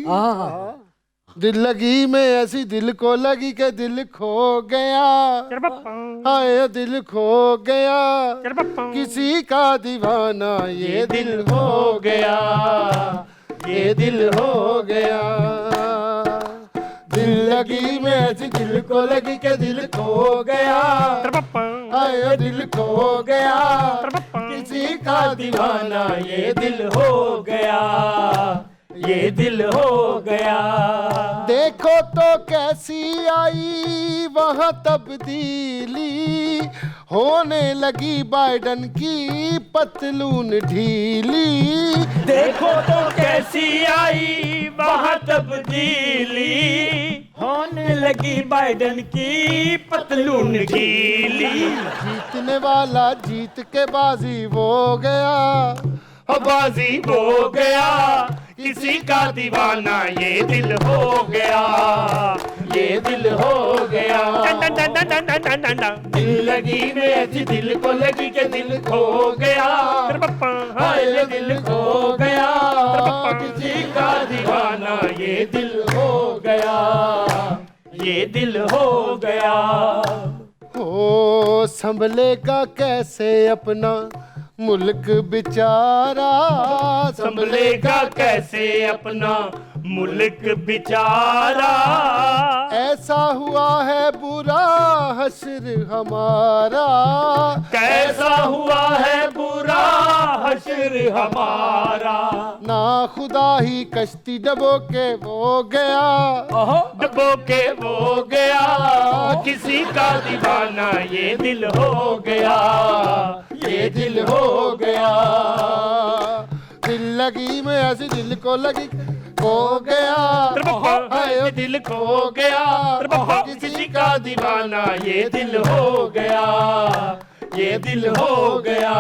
दिल लगी में ऐसी दिल को लगी कि दिल खो गया, हाय दिल खो गया, किसी का दीवाना ये दिल हो गया, ये दिल हो गया। दिल लगी में ऐसी दिल को लगी कि दिल खो गया, हाय दिल खो गया, किसी का दीवाना ये दिल हो गया, ये दिल हो गया। देखो तो कैसी आई वहाँ तब्दीली, होने लगी बाइडन की पतलून ढीली। देखो तो कैसी आई वहाँ तब्दीली, होने लगी बाइडन की पतलून ढीली। जीतने वाला जीत के बाजी वो गया, बाजी हो गया, किसी का दीवाना ये दिल हो गया, ये दिल हो गया। दिल लगी में ऐसी दिल को लगी कि दिल खो गया, हाय दिल खो गया, किसी का दीवाना ये दिल हो गया, ये दिल हो गया। हो संभलेगा कैसे अपना मुल्क बेचारा, संभलेगा कैसे अपना मुल्क बेचारा। ऐसा हुआ है बुरा हश्र हमारा, कैसा हुआ है बुरा हश्र हमारा। ना खुदा ही कश्ती डबो के वो गया, डबो के वो गया, किसी का दीवाना ये दिल हो गया, ये दिल हो गया। दिल लगी में ऐसी दिल को लगी खो गया, हाय दिल खो गया, किसी का दीवाना ये दिल हो गया, ये दिल हो गया।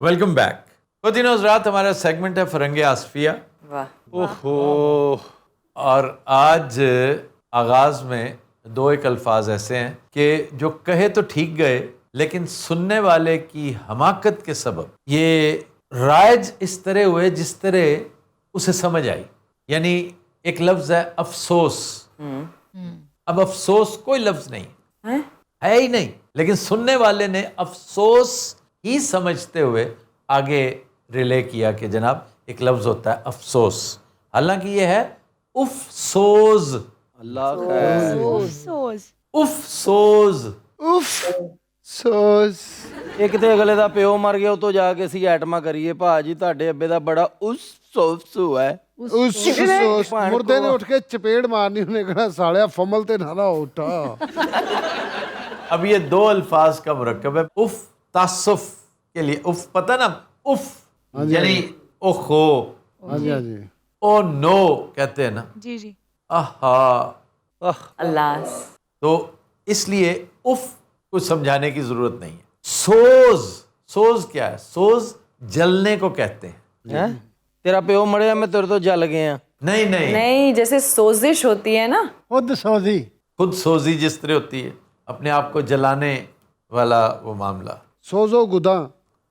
Welcome back. खुद रात हमारा सेगमेंट है फरंगे आसफिया। वाह। ओहो। और आज आगाज में दो एक अल्फाज ऐसे हैं कि जो कहे तो ठीक गए, लेकिन सुनने वाले की हमाकत के सबब ये राइज इस तरह हुए जिस तरह उसे समझ आई। यानी एक लफ्ज है अफसोस। अब अफसोस कोई लफ्ज नहीं है ही नहीं, लेकिन सुनने वाले ने अफसोस ही समझते हुए आगे रिले किया कि जनाब एक लफ्ज होता है अफसोस, हालांकि ये है उफसोज। अल्लाह खैर। सोच उफसोज। सोच ਇੱਕ ਤੇ ਅਗਲੇ ਦਾ ਪਿਓ ਮਰ ਗਿਆ, ਉਤੋਂ ਜਾ ਕੇ ਅਸੀਂ ਐਟਮਾਂ ਕਰੀਏ। ਭਾਜੀ ਤੁਹਾਡੇ ਅੱਬੇ ਦਾ ਬੜਾ ਉਸੂ ਹੈ। उस सोच मुर्दे ने उठ के चपेट मारनी, उन्हें कहा सालिया फमल ते ना उठा। अब ये दो अल्फाज का मुरक्कब है। उफ तासुफ के लिए उफ, पता ना उफ यानी ओहो, हाँ जी हाँ जी, ओ नो कहते हैं ना, जी जी। आहा। अल्लाह। तो इसलिए उफ को समझाने की जरूरत नहीं है। सोज, सोज क्या है? सोज जलने को कहते हैं। हैं? तेरा प्यो मरे, मैं तेरे तो जल गए हैं। नहीं नहीं, नहीं, जैसे सोजिश होती है ना, खुद सोजी। खुद सोजी जिस तरह होती है, अपने आप को जलाने वाला वो मामला। सोजो गुदा।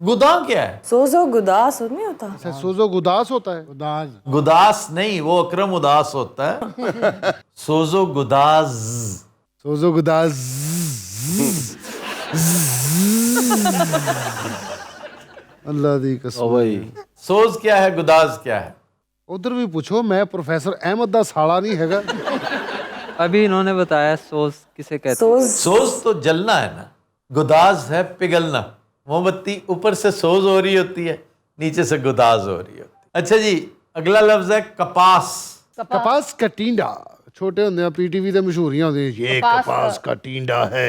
गुदा क्या है? सोजो गुदास नहीं होता। अच्छा, सोजो गुदास होता है। गुदास गुदास नहीं, वो अकरम उदास होता है। सोजो गुदाज। सोजो गुदास। अल्लाह दी कसम। ओ भाई सोज क्या है, गुदाज क्या है? उधर भी पूछो, मैं प्रोफेसर अहमद दा साला नहीं हैगा। अभी इन्होंने बताया सोस किसे कहते सोज सोज तो जलना है ना, गुदाज है पिघलना। मोमबत्ती ऊपर से सोज हो रही होती है, नीचे से गुदाज हो रही होती है। अच्छा जी, अगला लफ्ज है कपास। कपास का टींडा। छोटे ਹੁੰਦੇ ਆ ਪੀਟੀਵੀ ਤੇ ਮਸ਼ਹੂਰੀਆਂ ਹੁੰਦੀਆਂ ਇਹ कपास का टींडा है।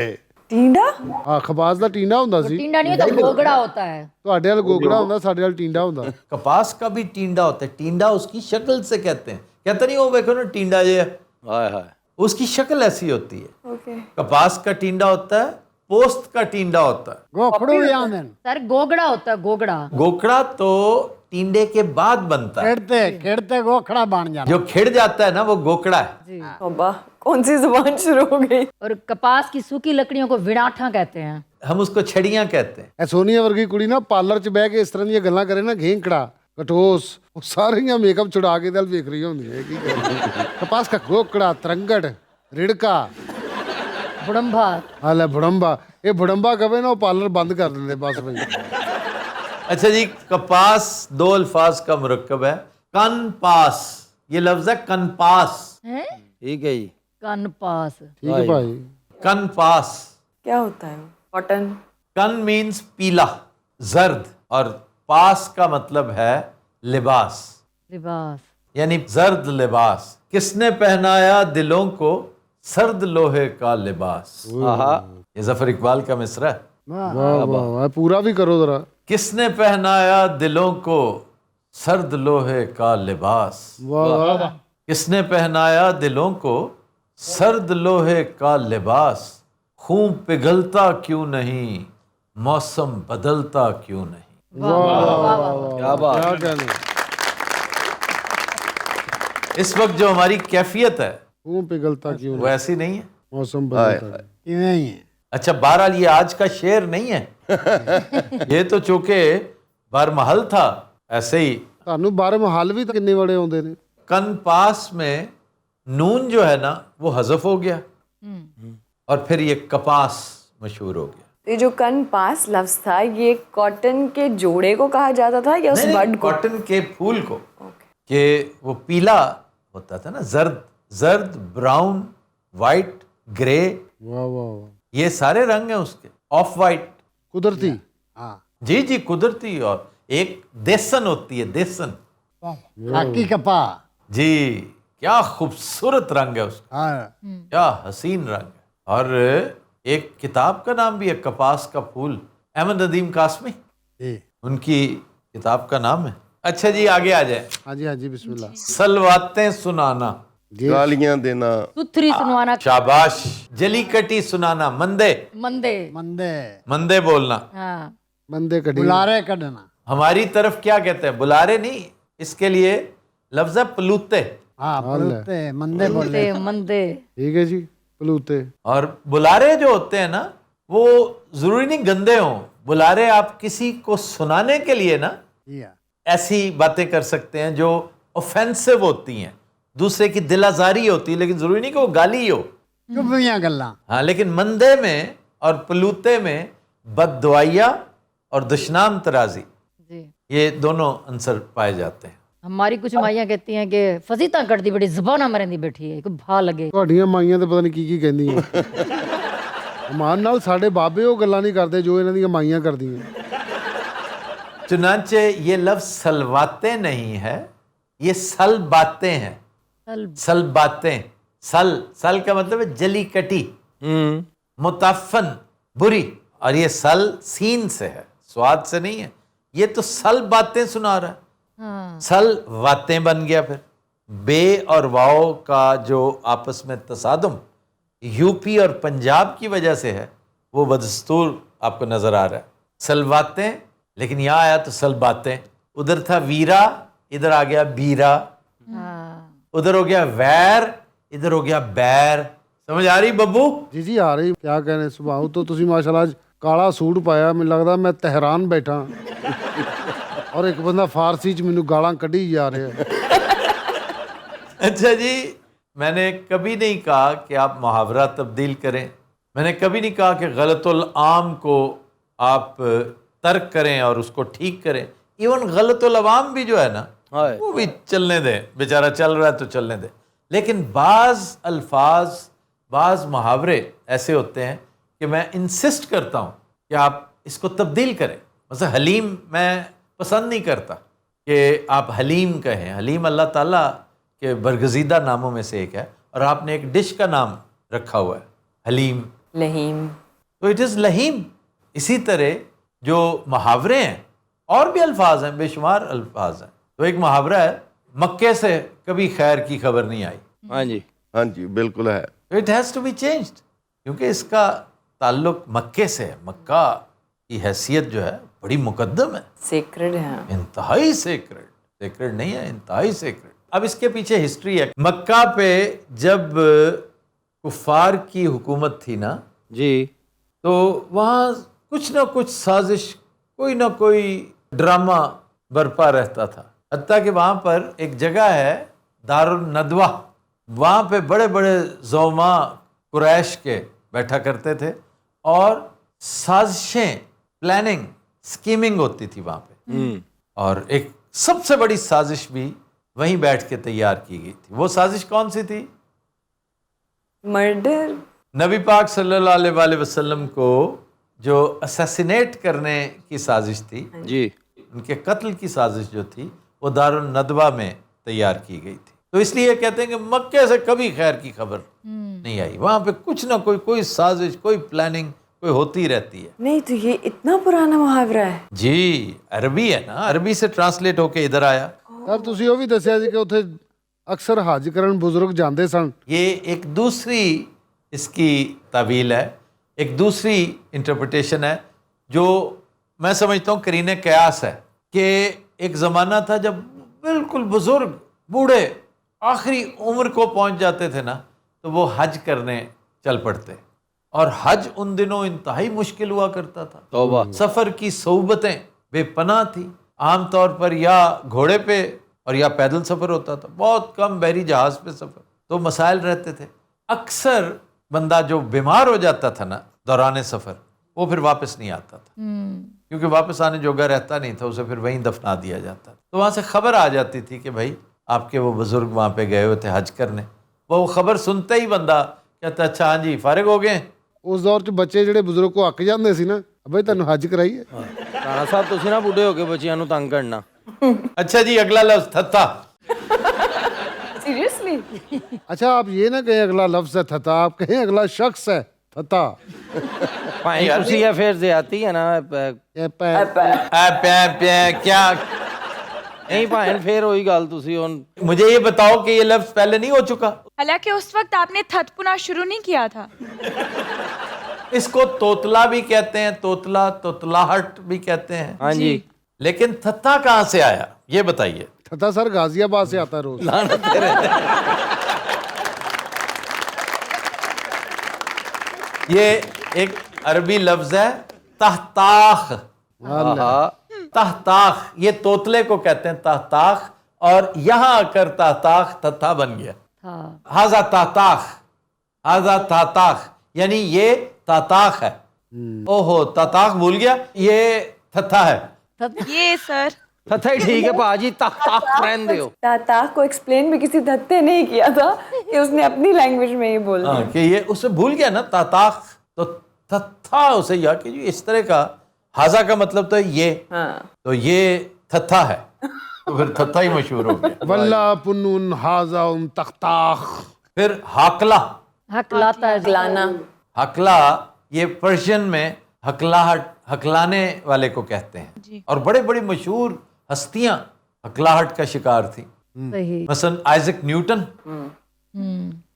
टींडा? ਹਾਂ ਕਪਾਸ ਦਾ ਟੀਂਡਾ ਹੁੰਦਾ ਸੀ। टिंडा नहीं होता, गोगड़ा होता है। ਤੁਹਾਡੇ ਵਾਲ ਗੋਗੜਾ ਹੁੰਦਾ, ਸਾਡੇ ਵਾਲ ਟੀਂਡਾ ਹੁੰਦਾ। कपास का भी टींडा होता है। टींडा उसकी शक्ल से कहते हैं, कहते नहीं वो देखो ना टींडा ये ਹਾਏ ਹਾਏ उसकी शक्ल ऐसी होती है। ओके। कपास का टींडा होता है, पोस्त का टींडा होता है। गोखड़ू भी आंदे ने। सर गोगड़ा होता है, गोगड़ा। गोखड़ा तो टींडे के बाद बनता है। खिड़ते गोखड़ा बन जाना। जो खिड़ जाता है ना वो गोकड़ा है। अब्बा कौन सी जुबान शुरू हो गई। और कपास की सूखी लकड़ियों को विनाठा कहते हैं। हम उसको छड़ियां कहते हैं। ਇਹ ਸੋਨੀਆ ਵਰਗੀ ਕੁੜੀ ਨਾ ਪਾਰਲਰ 'ਚ ਬਹਿ ਕੇ ਇਸ ਤਰ੍ਹਾਂ ਦੀਆਂ ਗੱਲਾਂ ਕਰੇ ਨਾ, ਘੇਂਕੜਾ ਕਟੋਸ, ਉਹ ਸਾਰੀਆਂ ਮੇਕਅਪ ਛੁਡਾ ਕੇ ਦਿਲ ਵੇਖ ਰਹੀ ਹੁੰਦੀਆਂ ਕੀ ਕਰਦੇ। ਕਪਾਸ ਦਾ ਗੋਕੜਾ, ਤਰੰਗੜ, ਰਿੜਕਾ, बुड़म्बा। ਹਾਲੇ ਬੁੜੰਬਾ। ਇਹ ਬੁੜੰਬਾ ਕਵੇ ਨਾ ਉਹ ਪਾਰਲਰ ਬੰਦ ਕਰ ਦਿੰਦੇ ਬਸ ਬਈ। अच्छा जी, कपास दो अल्फाज का मुरक्कब है। कन पास, ये लफ्ज है कनपास। ਠੀਕ ਹੈ ਜੀ। कनपास। ठीक है भाई। कनपास क्या होता है? कॉटन। कन मीन्स पीला, जर्द, और पास का मतलब है लिबास, लिबास। यानी जर्द लिबास। किसने पहनाया दिलों को सर्द लोहे का लिबास। ये जफर इकबाल का मिसरा है। वाह वाह वाह, पूरा भी करो जरा। किसने पहनाया दिलों को सर्द लोहे का लिबास। वाह वाह। किसने पहनाया दिलों को सर्द लोहे का लिबास। खून पिघलता क्यों नहीं, मौसम बदलता क्यों नहीं। क्या बात। क्या कहने। इस वक्त जो हमारी कैफियत है खून पिघलता क्यों वो ऐसी नहीं है। मौसम बदलता है। नहीं है। अच्छा बहरहाल ये आज का शेर नहीं है। ये तो चूंकि बरमहल था, ऐसे ही ਤੁਹਾਨੂੰ ਬਾਰੇ ਮਹੱਲ ਵੀ ਤਾਂ ਕਿੰਨੇ ਬੜੇ ਆਉਂਦੇ ਨੇ। कन पास में नून जो है ना वो हजफ हो गया और फिर ये कपास मशहूर हो गया। ये जो कन पास लफ्ज था ये कॉटन के जोड़े को कहा जाता था या उस बड को? कॉटन के फूल को कि वो पीला होता था ना, जर्द, जर्द, ब्राउन, वाइट, ग्रे। वाह वाह वाह। ये सारे रंग हैं उसके। ऑफ वाइट कुदरती। हाँ। जी जी कुदरती। और एक देसन होती है, देसन। खाकी कपा। जी क्या खूबसूरत रंग है उसका। हाँ। क्या हसीन रंग है। और एक किताब का नाम भी है कपास का फूल, अहमद नदीम कासमी, उनकी किताब का नाम है। अच्छा जी आगे आ जाए। हाँ जी हाँ जी बिस्मिल्लाह। सलवातें सुनाना, गालियां देना, सुथरी सुनवाना। शाबाश। जली कटी सुनाना, मंदे, मंदे। मंदे। मंदे बोलना। हाँ। मंदे कड़ी। बुलारे कढ़ना। हमारी तरफ क्या कहते हैं, बुलारे नहीं, इसके लिए लफ्ज है पलूते। हाँ पलूते, मंदे बोलते। मंदे। ठीक है जी, पलूते। और बुलारे जो होते हैं ना वो जरूरी नहीं गंदे हों। बुलारे आप किसी को सुनाने के लिए ना ऐसी बातें कर सकते हैं जो ऑफेंसिव होती हैं, दूसरे की दिल आजारी होती है, लेकिन जरूरी नहीं कि वो गाली हो। चुभियां गल्लां। हाँ, लेकिन मंदे में और पलूते में बददुआइया और दुश्मनाम तराजी, ये दोनों अंसर पाए जाते हैं। हमारी कुछ माइयां कहती हैं कि फजीता करती बड़ी जुबाना मरेंदी बैठी है, कोई भा लगे। ਤੁਹਾਡੀਆਂ ਮਾਈਆਂ ਤੇ ਪਤਾ ਨਹੀਂ ਕੀ ਕਹਿੰਦੀਆਂ। ਅਮਾਨ ਨਾਲ ਸਾਡੇ ਬਾਬੇ ਉਹ ਗੱਲਾਂ ਨਹੀਂ ਕਰਦੇ ਜੋ ਇਹਨਾਂ ਦੀਆਂ ਮਾਈਆਂ ਕਰਦੀਆਂ। चुनाचे ये लफ्ज सलवाते नहीं है, ये सल बातें हैं। सल बातें, सल, सल का मतलब है जली कटी, मुताफन, बुरी। और ये सल सीन से है, स्वाद से नहीं है। ये तो सल बातें सुना रहा है। हाँ। सल वातें बन गया। फिर बे और वाओ का जो आपस में तसादुम यूपी और पंजाब की वजह से है वो बदस्तूर आपको नजर आ रहा है। सलवातें, लेकिन यहाँ आया तो सलबातें। उधर था वीरा, इधर आ गया बीरा। उधर हो गया वैर, इधर हो गया बैर। समझ आ रही बब्बू? जी जी आ रही। क्या कहने सुभाव तो ਤੁਸੀਂ ਮਾਸ਼ਾਅੱਲਾ ਅੱਜ ਕਾਲਾ ਸੂਟ ਪਾਇਆ, ਮੈਨੂੰ ਲੱਗਦਾ ਮੈਂ ਤਹਿਰਾਨ ਬੈਠਾ ਔਰ ਇੱਕ ਬੰਦਾ ਫਾਰਸੀ ਚ ਮੈਨੂੰ ਗਾਲਾਂ ਕੱਢੀ ਜਾ ਰਿਹਾ। अच्छा जी, मैंने कभी नहीं कहा कि आप मुहावरा तब्दील करें। मैंने कभी नहीं कहा कि गलतुल आम को आप तर्क करें और उसको ठीक करें। इवन गलतुल अवाम भी जो है ना वो भी चलने दें, बेचारा चल रहा है तो चलने दें। लेकिन बाज़ अल्फाज, बाज़ मुहावरे ऐसे होते हैं कि मैं इंसिस्ट करता हूँ कि आप इसको तब्दील करें। मतलब हलीम मैं पसंद नहीं करता, کہ آپ حلیم کہیں. حلیم اللہ تعالیٰ کے برگزیدہ ناموں میں سے ایک ہے, اور آپ نے ایک ڈش کا نام رکھا ہوا ہے حلیم, لہیم. تو اٹ از لہیم. اسی طرح جو محاورے ہیں اور بھی الفاظ ہیں, بے شمار الفاظ ہیں. تو ایک محاورہ ہے, مکے سے کبھی خیر کی خبر نہیں آئی. ہاں جی, ہاں جی بالکل ہے. It has to be changed, کیونکہ اس کا تعلق مکے سے ہے. مکہ کی حیثیت جو ہے بڑی مقدم ہے, سیکرڈ ہے. انتہائی سیکرڈ. سیکرڈ نہیں ہے, انتہائی سیکرڈ. اب اس کے پیچھے ہسٹری ہے. مکہ پہ جب کفار کی حکومت تھی نا جی, تو وہاں کچھ نہ کچھ سازش, کوئی نہ کوئی ڈرامہ برپا رہتا تھا. حتیٰ کہ وہاں پر ایک جگہ ہے دار الندوہ, وہاں پہ بڑے بڑے زعماء قریش کے بیٹھا کرتے تھے, اور سازشیں, پلاننگ, اسکیمنگ ہوتی تھی وہاں پہ. اور ایک سب سے بڑی سازش بھی وہیں بیٹھ کے تیار کی گئی تھی. وہ سازش کون سی تھی؟ مرڈر. نبی پاک صلی اللہ علیہ وآلہ وسلم کو جو اسیسینیٹ کرنے کی سازش تھی, جی, ان کے قتل کی سازش جو تھی, وہ دار الندوہ میں تیار کی گئی تھی. تو اس لیے کہتے ہیں کہ مکے سے کبھی خیر کی خبر نہیں آئی. وہاں پہ کچھ نہ کوئی سازش, کوئی پلاننگ کوئی ہوتی رہتی ہے. نہیں تو یہ اتنا پرانا محاورہ ہے. جی, عربی ہے نا, عربی سے ٹرانسلیٹ ہو کے ادھر آیا. ਸਰ ਤੁਸੀਂ ਉਹ ਵੀ ਦੱਸਿਆ ਸੀ ਕਿ ਉੱਥੇ ਅਕਸਰ ਹੱਜ ਕਰਨ ਬਜ਼ੁਰਗ ਜਾਂਦੇ ਸਨ. یہ ایک دوسری اس کی تعویل ہے, ایک دوسری انٹرپریٹیشن ہے جو میں سمجھتا ہوں قرین قیاس ہے. کہ ایک زمانہ تھا جب بالکل بزرگ بوڑھے آخری عمر کو پہنچ جاتے تھے نا, تو وہ حج کرنے چل پڑتے. اور حج ان دنوں انتہائی مشکل ہوا کرتا تھا. توبہ. سفر کی صعوبتیں بے پناہ تھی. عام طور پر یا گھوڑے پہ اور یا پیدل سفر ہوتا تھا, بہت کم بحری جہاز پہ سفر. تو مسائل رہتے تھے. اکثر بندہ جو بیمار ہو جاتا تھا نا دوران سفر, وہ پھر واپس نہیں آتا تھا, کیونکہ واپس آنے جوگا رہتا نہیں تھا, اسے پھر وہیں دفنا دیا جاتا. تو وہاں سے خبر آ جاتی تھی کہ بھائی آپ کے وہ بزرگ وہاں پہ گئے ہوئے تھے حج کرنے. وہ خبر سنتے ہی بندہ کہتا اچھا ہاں جی فارغ ہو گئے. ਉਸ ਦੌਰ 'ਚ ਬੱਚੇ ਜਿਹੜੇ ਬਜ਼ੁਰਗ ਕੋ ਅੱਕ ਜਾਂਦੇ ਸੀ ਨਾ, ਬਈ ਤੁਹਾਨੂੰ ਹੱਜ ਕਰਾਈਏ. ਰਾਣਾ ਸਾਹਿਬ ਤੁਸੀਂ ਨਾ ਬੁੱਢੇ ਹੋ ਕੇ ਬੱਚਿਆਂ ਨੂੰ ਤੰਗ ਕਰਨਾ. اچھا جی, اگلا لفظ تھتا. سیریسلی. اچھا آپ یہ نہ کہیں اگلا لفظ ہے تھتا, آپ کہیں اگلا شخص ہے تھتا. ਭਾਈ ਤੁਸੀਂ ਇਹ ਫਿਰ ਜ਼ਿਆਦਤੀ ਹੈ ਨਾ. کیا نہیں بھائن پھر وہی گل تسی ہن مجھے یہ بتاؤ کہ یہ لفظ پہلے نہیں ہو چکا؟ حالانکہ اس وقت آپ نے تھت پنا شروع نہیں کیا تھا. اس کو توتلا بھی کہتے ہیں, توتلا, توتلاہٹ بھی کہتے ہیں. ہاں جی. لیکن تھتا کہاں سے آیا یہ بتائیے. تھتا سر غازی آباد سے آتا ہے روز. یہ ایک عربی لفظ ہے تحتاخ. تحتاخ یہ توتلے کو کہتے ہیں تحتاخ, اور یہاں آ کر تحتاخ تھا بن گیا. ہاذا تحتاخ, ہاذا تحتاخ یعنی یہ تحتاخ ہے. اوہو تحتاخ بھول گیا, یہ تھا ہے. یہ سر تھا ہی ٹھیک ہے باجی, تحتاخ فرین دیو. تحتاخ کو ایکسپلین بھی کسی دھتے نہیں کیا تھا کہ اس نے اپنی لینگویج میں یہ بول دیا کہ یہ اسے بھول گیا نا تحتاخ, تو تھا اسے یا کہ اس طرح کا. ہاذا کا مطلب تو یہ, تو یہ تھا ہے, تو پھر تھا ہی مشہور ہو گیا. واللہ پنن ہاذا تختاخ. پھر حاکلہ, ہکلاتا ہے, ہکلانا. حکلا یہ پرشین میں ہکلاہٹ, ہکلانے والے کو کہتے ہیں. اور بڑے بڑی مشہور ہستیاں ہکلاہٹ کا شکار تھیں. مثلا آئزک نیوٹن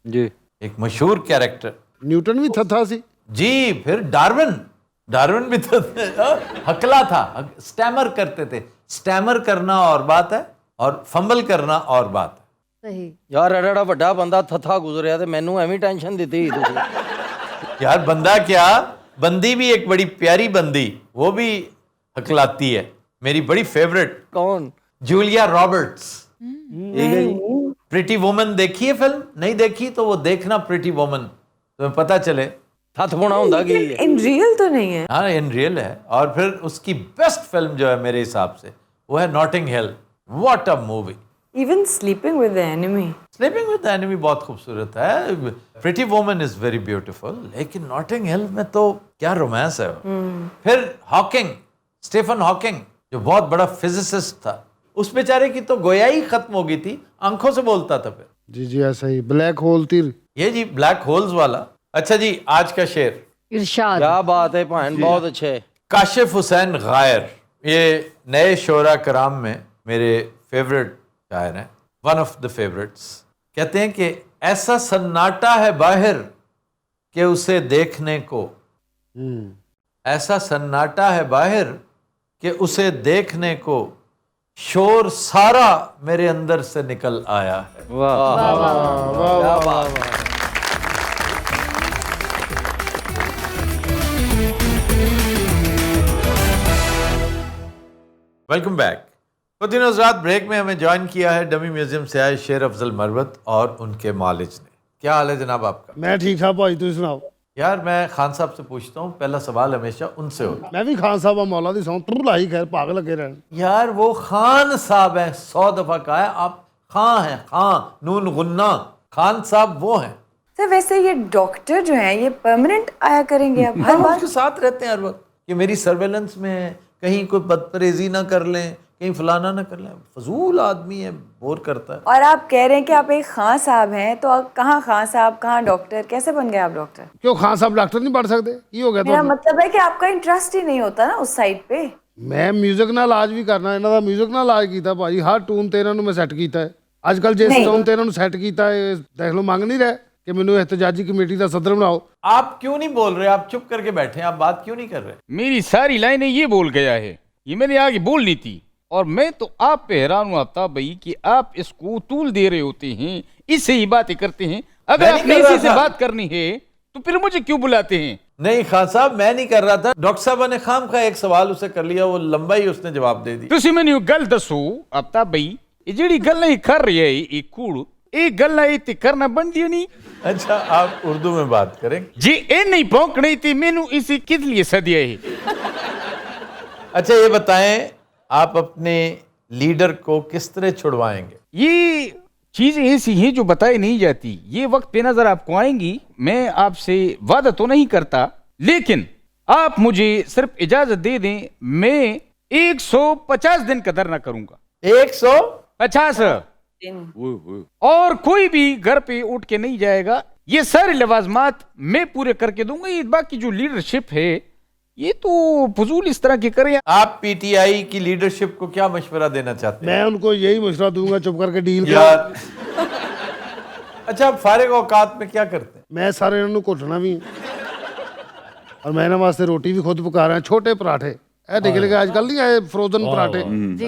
جی ایک مشہور کیریکٹر. نیوٹن بھی تھا سی جی. پھر ڈارون, ڈارون بھی تو ہکلا تھا, سٹیمر کرتے تھے. سٹیمر کرنا اور بات ہے, اور فمبل کرنا اور بات ہے. یار ایڈا بڑا بندہ تھا گزریا تے مینوں ایویں ٹینشن دتی تسی. یار بندہ کیا, بندی بھی ایک بڑی پیاری بندی, وہ بھی ہکلاتی ہے. میری بڑی فیوریٹ. کون؟ Julia Roberts. پریٹی وومن دیکھی ہے فلم؟ نہیں دیکھی تو وہ دیکھنا پریٹی وومن, تمہیں پتہ چلے تھت پونا ہوندا کی ہے. ان ریئل تو نہیں ہے. ہاں ان ریئل ہے. اور پھر اس کی بیسٹ فلم جو ہے میرے حساب سے وہ ہے ناٹنگ ہل. What a movie. Even sleeping with the enemy. Sleeping with the enemy بہت خوبصورت ہے. Pretty woman is very beautiful. لیکن ناٹنگ ہل میں تو کیا رومانس ہے. پھر ہاکنگ, اسٹیفن ہاکنگ جو بہت بڑا فزسسٹ تھا, उस बेचारे की तो गोयाई खत्म हो गई थी, आंखों से बोलता था फिर। जी जी ऐसा ही, ब्लैक होल तीर। ये जी ब्लैक होल्स वाला। अच्छा जी, आज का शेर। इरशाद। क्या बात है भान, बहुत अच्छे है। काशिफ हुसैन गायर, ये नए शोरा कराम में मेरे फेवरेट शायर हैं, वन ऑफ द फेवरेट्स। कहते हैं कि ऐसा सन्नाटा है बाहर कि उसे देखने को, ऐसा सन्नाटा है बाहर कि उसे देखने को शोर सारा मेरे अंदर से निकल आया है। क्या बात है। Welcome back. कुछ दिनों रात ब्रेक में हमें ज्वाइन किया है डमी म्यूजियम से आए शेर अफजल मरवत और उनके मालिज ने। क्या हाल है जनाब आपका? मैं ठीक ठाक भाई, तुम सुनाओ। यार मैं खान साहब से पूछता हूँ, पहला सवाल हमेशा उनसे होता। मैं भी खान साहब मौला दी सौं तू लाई खैर पागल लगे रहन। यार वो खान साहब हैं, 100 दफा कहा है, आप खां हैं, खां नून गुन्ना, खान साहब वो हैं। सर वैसे ये डॉक्टर जो हैं ये परमानेंट आया करेंगे अब हर बार? उसके साथ रहते हैं हर वक्त कि मेरी सर्वेलेंस में है, कहीं कोई बदपरेजी ना कर लें, कहीं फलाना ना कर लें। फजूल आदमी है, बोर करता है। और आप कह रहे हैं कि आप एक खां साहब हैं, तो आप कहाँ खां साहब कहाँ डॉक्टर, कैसे बन गए आप डॉक्टर? क्यों खान साहब डॉक्टर नहीं पढ़ सकते? ये हो गया मेरा तो मतलब है कि आपका इंटरेस्ट ही नहीं होता ना उस साइड पे। मैं म्यूजिक ਨਾਲ ਇਲਾਜ ਵੀ ਕਰਨਾ, ਇਹਨਾਂ ਦਾ म्यूजिक ਨਾਲ ਇਲਾਜ ਕੀਤਾ ਭਾਜੀ। ਹਰ ਟੂਨ ਤੇ ਇਹਨਾਂ ਨੂੰ ਮੈਂ ਸੈੱਟ ਕੀਤਾ ਹੈ। ਅੱਜ ਕੱਲ ਜਿਸ ਟੂਨ ਤੇ ਇਹਨਾਂ ਨੂੰ ਸੈੱਟ ਕੀਤਾ ਹੈ, ਦੇਖ ਲਓ ਮੰਗ ਨਹੀਂ ਰਹੇ कि मैनू एहतजाजी कमेटी का सदर बनाओ। आप क्यों नहीं बोल रहे? आप चुप करके बैठे हैं, आप बात क्यों नहीं कर रहे? मेरी सारी लाइनें ये बोल गया है, ये मैंने आगे बोलनी थी। और मैं तो आप पे हैरान हूँ आफ्ताब भाई कि आप इसको तूल दे रहे होते हैं, इससे ही बातें करते हैं। अगर आपने इसी से बात करनी है तो फिर मुझे क्यों बुलाते हैं? नहीं खान साहब, मैं नहीं कर रहा था। डॉक्टर साहब ने खाम का एक सवाल उसे कर लिया, वो लंबा ही उसने जवाब दे दी। तुसी मैंने गल दसो आफ्ताब भाई, ये जेड़ी गल नहीं कर रही है एक कूड़, एक गल नहीं करना बनती नहीं। अच्छा आप उर्दू में बात करें जी। ए नहीं भौंकनी थी मैनू इसी किस लिए सदिया है। अच्छा ये बताएं, आप अपने लीडर को किस तरह छुड़वाएंगे? ये चीजें ऐसी हैं जो बताई नहीं जाती। ये वक्त पे नजर आपको आएंगी। मैं आपसे वादा तो नहीं करता, लेकिन आप मुझे सिर्फ इजाजत दे दें, मैं 150 दिन का धरना करूंगा। 150 और कोई भी घर पे उठ के नहीं जाएगा। ये सारे लवाजमात मैं पूरे करके दूंगा। ये बाकी जो लीडरशिप है ये तो फजूल इस तरह की करें। आप पीटीआई की लीडरशिप को क्या मशवरा देना चाहते हैं? मैं उनको यही मशवरा दूंगा, चुप करके डील यार। अच्छा आप फारिग औकात में क्या करते हैं? मैं सारे इन्होंने घुटना भी और मैं इन्होंने वास्ते रोटी भी खुद पका रहा है। छोटे पराठे निकल गए आजकल, नहीं आए फ्रोजन पराठे,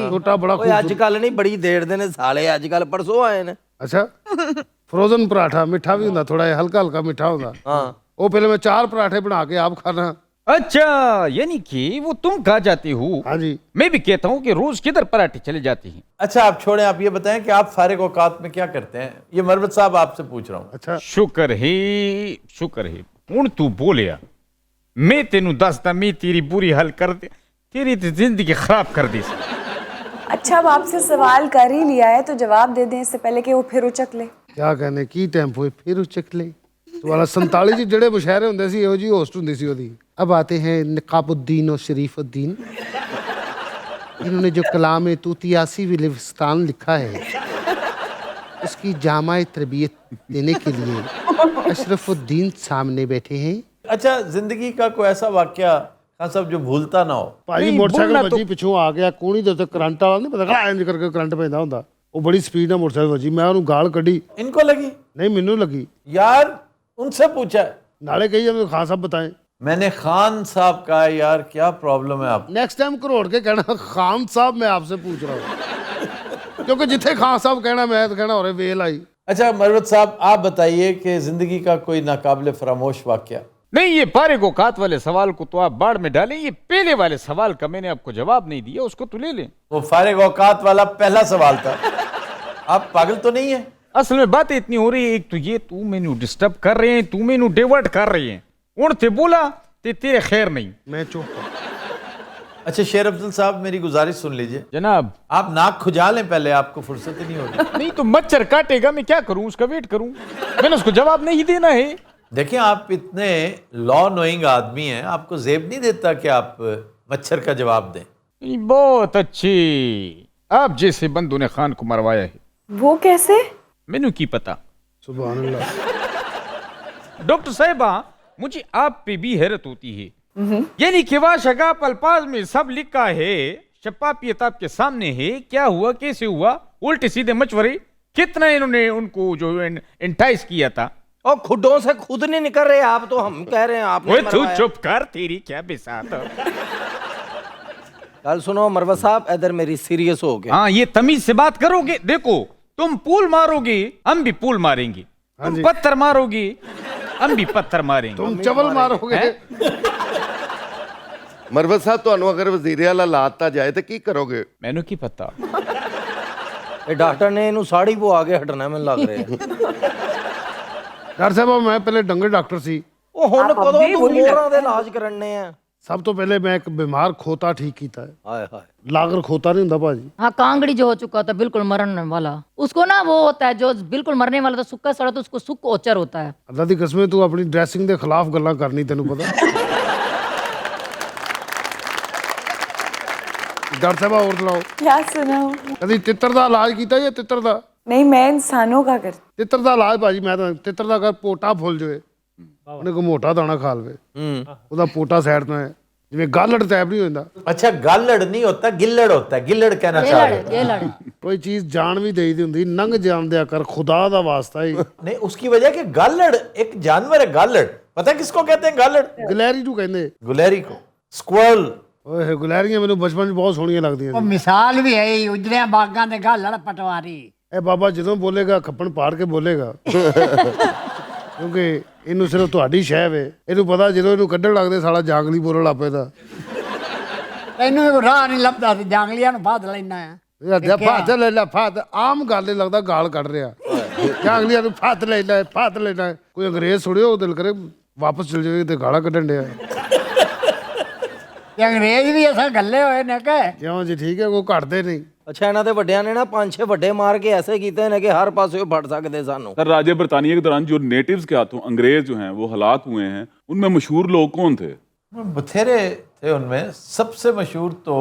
छोटा बड़ा अजकल नहीं बड़ी देर दे ने साले, अजकल परसों आए ने। अच्छा फ्रोजन पराठा मिठा भी होंदा, थोड़ा हल्का हल्का मिठा होंदा। हाँ वो पहले मैं 4 पराठे बना के आप खाना। अच्छा यानी कि वो तुम खा जाते हो? हाँ जी। मैं भी कहता हूँ कि रोज किधर पराठे चले जाते हैं। अच्छा आप छोड़ें, आप ये बताएं कि आप फारिग औकात में क्या करते हैं? ये मरवत साहब आपसे पूछ रहा हूँ। अच्छा शुक्र है हूं तू बोलिया। मैं तेनू दसदा, मैं तेरी बुरी हाल कर दे, तेरी जिंदगी खराब कर दी। अच्छा अब आपसे सवाल कर ही लिया है तो जवाब दे दें इससे पहले कि वो फिर उचक ले। क्या कहने की टेम्पो फिर उचक ले वाला 47 जी जड़े मुशायरे होंदे सी, ਇਹੋ ਜੀ ਹੋਸਟ ਹੁੰਦੀ ਸੀ ਉਹਦੀ। अब आते हैं नकाबुद्दीन और शरीफुद्दीन, इन्होंने जो कलाम तूतियासी विलिस्तान लिखा है उसकी जामा तरबियत देने के लिए अशरफुद्दीन सामने बैठे हैं। अच्छा जिंदगी का कोई ऐसा वाकया खान साहब जो भूलता ना हो? ਭਾਈ ਮੋਟਰਸਾਈਕਲ ਵੱਜੀ ਪਿੱਛੋਂ ਆ ਗਿਆ, ਕੋਣੀ ਦੇ ਉੱਤੇ ਕਰੰਟ ਵਾਲਾ ਨਹੀਂ ਪਤਾ ਇੰਜ ਕਰਕੇ ਕਰੰਟ ਪੈਂਦਾ ਹੁੰਦਾ। ਉਹ ਬੜੀ ਸਪੀਡ ਨਾਲ ਮੋਟਰਸਾਈਕਲ ਵੱਜੀ, ਮੈਂ ਉਹਨੂੰ ਗਾਲ ਕੱਢੀ। इनको लगी? नहीं ਮੈਨੂੰ ਲੱਗੀ। यार उनसे पूछा है। नाले कही जब खान साहब बताएं। मैंने खान साहब कहा यार क्या प्रॉब्लम है आप? नेक्स्ट टाइम करोड़ के कहना खान साहब मैं आपसे पूछ रहा हूँ क्योंकि जिथे खान साहब कहना मैं तो कहना और वेल आई। अच्छा मरवत साहब आप बताइए कि जिंदगी का कोई नाकाबिले फरामोश वाकया? नहीं, ये फारिग औकात वाले सवाल को तो आप बाढ़ में डालें। ये पहले वाले सवाल का मैंने आपको जवाब नहीं दिया, उसको तो ले लें। वो फारिग औकात वाला पहला सवाल था। आप पागल तो नहीं है? असल में बात इतनी हो रही है, एक तो ये तू मैनू डिस्टर्ब कर रहे हैं, तू मैनू डिवर्ट कर रहे हैं। उड़ते बोला ते तेरे खैर नहीं। मैं चुप। अच्छा शेर अफजल साहब मेरी गुजारिश सुन लीजिए जनाब। आप नाक खुजा लें पहले, आपको फुर्सत ही नहीं होगी। नहीं तो मच्छर काटेगा, मैं क्या करूं, उसका वेट करूं? मैंने उसको जवाब नहीं देना है। देखिए आप इतने लॉ नोइंग आदमी हैं, आपको जेब नहीं देता कि आप मच्छर का जवाब दें? बहुत अच्छी। आप जैसे बंदों ने खान को मरवाया है। वो कैसे? मैनू की पता। सुभान अल्लाह। डॉक्टर साहिबा, मुझे आप पे भी हैरत होती है। यानी कि वाशगाप अल्फाज में सब लिखा है, शफाफियत आपके सामने है, क्या हुआ कैसे हुआ, उल्टे सीधे मशवरे, कितना इन्होंने उनको जो एंटाइस किया था। और खुडों से खुद नहीं निकल रहे आप, तो हम कह रहे हैं आपने ओए तू मरवाया। चुप कर, तेरी क्या बिसात। कल सुनो मरवा साहब, इधर मेरी सीरियस हो गया। हाँ, ये तमीज से बात करोगे। देखो, तुम पूल मारोगे, हम भी पूल मारेंगे। तुम पत्थर मारोगे, हम भी पत्थर मारेंगे। तुम चवल मारोगे। मरवत साहब, ਤੁਹਾਨੂੰ अगर वजीरे आला लाता जाए तो की करोगे? मैनू की पता। ये डॉक्टर ने इन्हू साड़ी वो आगे हटना में लग रहे हैं। डॉक्टर साहब मैं पहले डंगर डॉक्टर सी। ਉਹ ਹੁਣ ਕਦੋਂ ਤੂੰ ਮੋਹਰਾਂ ਦੇ ਇਲਾਜ ਕਰਨੇ ਆ? ਸਭ ਤੋਂ ਪਹਿਲੇ मैं एक बीमार खोता ठीक ਕੀਤਾ है। ਹਾਏ ਹਾਏ। लागर खोता नहीं ਹੁੰਦਾ ਭਾਜੀ। हाँ, कांगड़ी जो हो चुका था बिल्कुल मरने वाला, उसको ना वो होता है जो बिल्कुल मरने वाला था, सूखा सड़ा, तो उसको सुख ओचर होता है। ਅੱਲਾ ਦੀ ਕਸਮ ਤੂੰ ਆਪਣੀ ਡਰੈਸਿੰਗ ਦੇ ਖਿਲਾਫ ਗੱਲਾਂ ਕਰਨੀ ਤੈਨੂੰ ਪਤਾ। डॉक्टर साहब और सुनाओ। क्या सुनाओ? कभी तितर ਦਾ ਇਲਾਜ ਕੀਤਾ ਜਾਂ ਤਿੱਤਰ ਦਾ? नहीं, मैं इंसानों का कर। ਤਿੱਤਰ ਦਾ ਇਲਾਜ ਭਾਜੀ ਮੈਂ ਤਾਂ ਤਿੱਤਰ ਦਾ ਕਰ ਪੋਟਾ ਫੁੱਲ ਜਾਵੇ, ਉਹਨੇ ਕੋ ਮੋਟਾ ਦਾਣਾ ਖਾ ਲਵੇ, ਉਹਦਾ ਪੋਟਾ ਸਾਈਡ ਤੋਂ ਹੈ ਜਿਵੇਂ ਗਾਲੜ ਟਾਈਪ ਨਹੀਂ ਹੁੰਦਾ। अच्छा, गालड़ नहीं होता, गिल्लड़ होता है। गिल्लड़ कहना चाह रहे हो? ये लड़ ਕੋਈ ਚੀਜ਼ ਜਾਣ ਵੀ ਦੇਈਦੀ ਹੁੰਦੀ, ਨੰਗ ਜਾਣ ਦਿਆ ਕਰ, ਖੁਦਾ ਦਾ ਵਾਸਤਾ ਹੀ। नहीं, उसकी वजह कि गालड़ एक जानवर है। गालड़ पता है किसको कहते हैं? गालड़ ਗਲੈਰੀ ਨੂੰ ਕਹਿੰਦੇ। गुलेरी को। स्क्वल। ਓਏ ਗੁਲੈਰੀਆਂ ਮੈਨੂੰ ਬਚਪਨ 'ਚ ਬਹੁਤ ਸੋਹਣੀਆਂ ਲੱਗਦੀਆਂ ਉਹ ਸੀ। ਮਿਸਾਲ ਵੀ ਹੈ ਹੀ, ਉਜੜਿਆਂ ਬਾਗਾਂ ਦੇ ਗਾਲੜ ਪਟਵਾਰੀ। ਇਹ ਬਾਬਾ ਜਦੋਂ ਬੋਲੇਗਾ ਖੱਪਣ ਪਾੜ ਕੇ ਬੋਲੇਗਾ, ਕਿਉਂਕਿ ਇਹਨੂੰ ਸਿਰਫ ਤੁਹਾਡੀ ਸ਼ਹਿ ਵੇ। ਇਹਨੂੰ ਪਤਾ ਜਦੋਂ ਇਹਨੂੰ ਕੱਢਣ ਲੱਗਦੇ ਸਾਲਾ ਜਾਂਗਲੀ ਬੋਲਣ ਲੱਗ ਪੈਦਾ। ਤੈਨੂੰ ਰਾਹ ਨਹੀਂ ਲੱਭਦਾ ਤੇ ਜਾਂਗਲੀਆਂ ਨੂੰ ਫਾਦ ਲੈਣਾ ਆ। ਫਾਤ ਲੈ ਲੈ ਫਾਤ, ਆਮ ਗੱਲ ਨਹੀਂ ਲੱਗਦਾ ਗਾਲ ਕੱਢ ਰਿਹਾ। ਜਾਂਗਲੀਆਂ ਨੂੰ ਫਾਤ ਲੈਣਾ, ਫਾਤ ਲੈਣਾ। ਕੋਈ ਅੰਗਰੇਜ਼ ਸੁਣਿਓ ਦਿਲ ਕਰੇ ਵਾਪਸ ਚਲ ਜਾਵੇ ਤੇ ਗਾਲਾਂ ਕੱਢਣ ਡਿਆ। ਤੇ ਅੰਗਰੇਜ਼ ਵੀ ਅਸਾਂ ਗੱਲੇ ਹੋਏ ਨੇ ਕਿ ਕਿਉਂ ਜੀ? ਠੀਕ ਹੈ, ਕੋਈ ਘਟਦੇ ਨਹੀਂ। ਅੱਛਾ, ਇਹਨਾਂ ਦੇ ਵੱਡਿਆਂ ਨੇ ਨਾ 5-6 ਵੱਡੇ ਮਾਰ ਕੇ ਐਸੇ ਕੀਤੇ ਨੇ ਕਿ ਹਰ ਪਾਸੇ ਫੜ ਸਕਦੇ ਸਾਨੂੰ। सर, राज्य बरतानिया के दौरान जो नेटिव्स के हाथों अंग्रेज जो हैं वो हलाक हुए हैं, उनमें मशहूर लोग कौन थे? बथेरे थे उनमें। सबसे मशहूर तो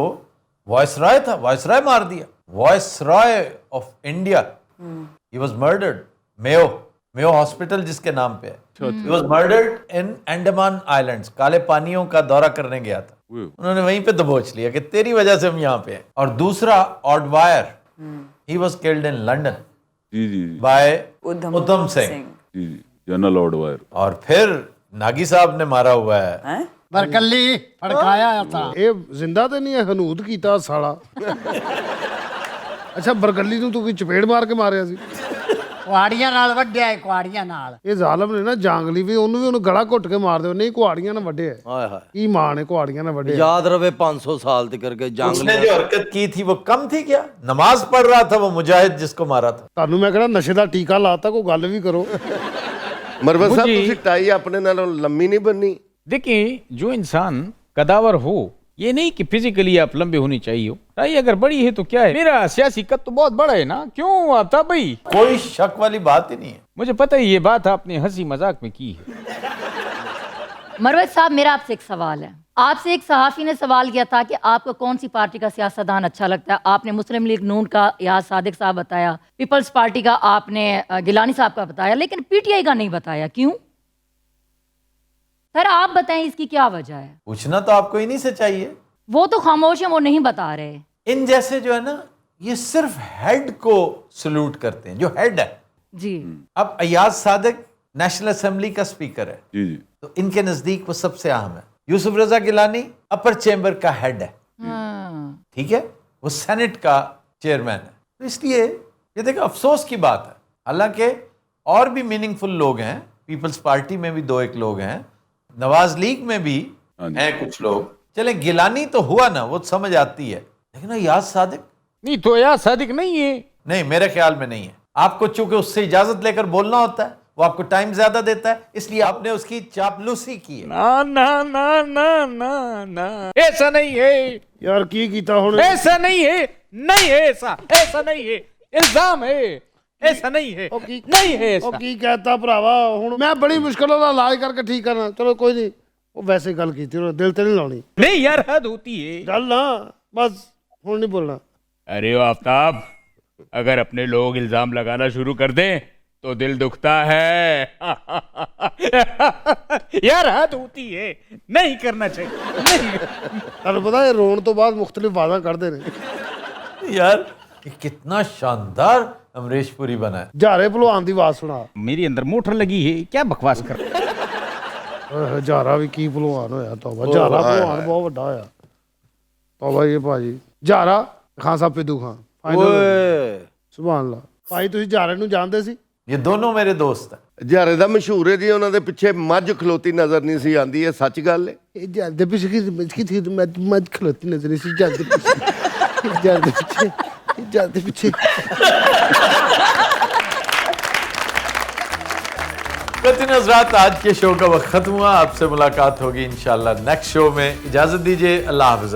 वायसराय था। वायसराय मार दिया। Viceroy of India, he was murdered. Mayo hospital जिसके नाम पे है, he was murdered in Andaman islands. काले पानियों का दौरा करने गया था, उन्होंने वहीं पे दबोच लिया कि तेरी वजह से हम यहाँ पे हैं। और दूसरा O'Dwyer, he was killed in London जी जी बाय उधम सिंह। जी जी, जनरल ऑडवायर। और फिर नागी साहब ने मारा हुआ है। ਬਰਕੱਲੀ ਫੜਕਾਇਆ था। ਇਹ ਜ਼ਿੰਦਾ ਤੇ ਨਹੀਂ, ਇਹ ਹਨੂਦ ਕੀਤਾ ਸਾਲਾ। ਅੱਛਾ, ਬਰਗੱਲੀ ਨੂੰ ਤੂੰ ਕੀ ਚਪੇੜ ਮਾਰ ਕੇ ਮਾਰਿਆ ਸੀ? ਕੁਆੜੀਆਂ ਨਾਲ ਵੱਢਿਆ ਹੈ, ਕੁਆੜੀਆਂ ਨਾਲ। ਇਹ ਜ਼ਾਲਮ ਨੇ ਨਾ ਜਾਂਗਲੀ ਵੀ, ਉਹਨੂੰ ਗਲਾ ਘੁੱਟ ਕੇ ਮਾਰ ਦਿਓ। ਨਹੀਂ, ਕੁਹਾੜੀਆਂ ਨਾਲ ਵੱਢਿਆ। ਹਾਏ ਹਾਏ। ਕੀ ਮਾਂ ਨੇ ਕੁਹਾੜੀਆਂ ਨਾਲ ਵੱਢਿਆ? याद रहे 500 साल तक करके उसने जंगली। जो हरकत की थी वो कम थी क्या? नमाज पढ़ रहा था वो मुजाहिद जिसको मारा था। ਤੁਹਾਨੂੰ ਮੈਂ ਕਹਿੰਦਾ ਨਸ਼ੇ ਦਾ ਟੀਕਾ ਲਾਤਾ, ਕੋਈ ਗੱਲ ਵੀ ਕਰੋ। मरवत साहब, तुसी टाई अपने नालों लम्मी नहीं बननी? देखिए, जो इंसान कदावर हो, ये नहीं कि फिजिकली आप लंबे होनी चाहिए हो। टाई अगर बड़ी है तो क्या है, मेरा सियासी कद तो बहुत बड़ा है ना, क्यों आता भाई? कोई शक वाली बात ही नहीं है। मुझे पता है ये बात आपने हंसी मजाक में की है। मरवत साहब, मेरा आपसे एक सवाल है। आपसे एक सहाफ़ी ने सवाल किया था कि आपको कौन सी पार्टी का सियासतदान अच्छा लगता है। आपने मुस्लिम लीग नून का याद सादिक साहब बताया, पीपल्स पार्टी का आपने गिलानी साहब का बताया, लेकिन पीटीआई का नहीं बताया, क्यों? सर आप बताएं इसकी क्या वजह है? पूछना तो आपको इन्हीं से चाहिए। वो तो खामोश हैं, वो नहीं बता रहे। इन जैसे जो है ना, ये सिर्फ हेड को सल्यूट करते हैं, जो हेड है। जी। अब अयाज सादिक नेशनल असेंबली का स्पीकर है, जी जी, तो इनके नजदीक वो सबसे अहम है। यूसुफ रजा गिलानी अपर चेंबर का हेड है, ठीक है, वो सेनेट का चेयरमैन है। तो इसलिए ये देखो अफसोस की बात है, हालांकि और भी मीनिंगफुल लोग हैं। पीपल्स पार्टी में भी 2-1 लोग हैं, नवाज लीग में भी हैं कुछ लोग। चले, गिलानी तो हुआ ना, वो समझ आती है, लेकिन अयाज सादिक नहीं तो अयाज सादिक नहीं है। नहीं, मेरे ख्याल में नहीं है। आपको चूंकि उससे इजाजत लेकर बोलना होता है, वो आपको टाइम ज्यादा देता है, इसलिए आपने उसकी चापलूसी की है। ना ना ना ना ना ना, ऐसा नहीं है यार। की कीता हुण? ऐसा नहीं है, नहीं है ऐसा, ऐसा नहीं है, इल्जाम है, ऐसा नहीं है, नहीं है ऐसा। ਉਹ ਕੀ ਕਹਤਾ ਭਰਾਵਾ? ਹੁਣ ਮੈਂ ਬੜੀ ਮੁਸ਼ਕਲ ਨਾਲ ਇਲਾਜ ਕਰਕੇ ਠੀਕ ਕਰਨਾ। ਚਲੋ ਕੋਈ ਨਹੀਂ, ਉਹ ਵੈਸੇ ਗੱਲ ਕੀਤੀ, ਉਹਨੇ ਦਿਲ ਤੇ ਨਹੀਂ ਲਾਉਣੀ। नहीं यार, हद होती है। ਚੱਲ ਨਾ, ਬਸ ਹੁਣ ਨਹੀਂ ਬੋਲਣਾ। अरे ओ आफ्ताब, अगर अपने लोग इल्जाम लगाना शुरू कर दें तो दिल दुखता है। यार हद होती है, नहीं करना चाहिए, नहीं। ਤੁਹਾਨੂੰ ਪਤਾ ਇਹ ਰੋਣ ਤੋਂ ਬਾਅਦ ਮੁxtਲਿਫ ਆਵਾਜ਼ਾਂ ਕੱਢਦੇ ਨੇ। यार ये कितना शानदार अमरीश पुरी बना है। ਜਾਰੇ ਭਲਵਾਨ ਦੀ ਆਵਾਜ਼ ਸੁਣਾ। मेरी अंदर मोटर लगी है, क्या बकवास कर। ਜਾਰਾ ਵੀ ਕੀ ਭਲਵਾਨ ਹੋਇਆ, ਤੌਬਾ। ਜਾਰਾ ਭਲਵਾਨ ਬਹੁਤ ਵੱਡਾ ਹੋਇਆ, ਤੌਬਾ ਇਹ ਭਾਜੀ। ਜਾਰਾ ਖਾਨ ਸਾਹਿਬ ਪਿੱਦੂ ਖਾਨ, ਓਏ ਸੁਭਾਨ ਅੱਲਾਹ। ਭਾਈ ਤੁਸੀਂ ਜਾਰੇ ਨੂੰ ਜਾਣਦੇ ਸੀ? ये दोनों मेरे दोस्त हैं। ਜਾਰੇ ਦਾ ਮਸ਼ਹੂਰ ਹੈ ਜੀ, ਉਹਨਾਂ ਦੇ ਪਿੱਛੇ ਮੱਝ ਖਲੋਤੀ ਨਜ਼ਰ ਨਹੀਂ ਸੀ ਆਂਦੀ, ਇਹ ਸੱਚ ਗੱਲ ਹੈ। ਇਹ ਜਾਂਦੇ ਪਿੱਛੇ ਕੀ ਮੱਝ ਖਲੋਤੀ ਨਜ਼ਰ ਨਹੀਂ ਸੀ ਜਾਂਦੇ ਪਿੱਛੇ, ਜਾਂਦੇ ਪਿੱਛੇ, ਜਾਂਦੇ ਪਿੱਛੇ। लेकिन हजरात, आज के शो का वक्त खत्म हुआ। आपसे मुलाकात होगी इंशाल्लाह नेक्स्ट शो में। इजाजत दीजिए, अल्लाह हाफ़िज़।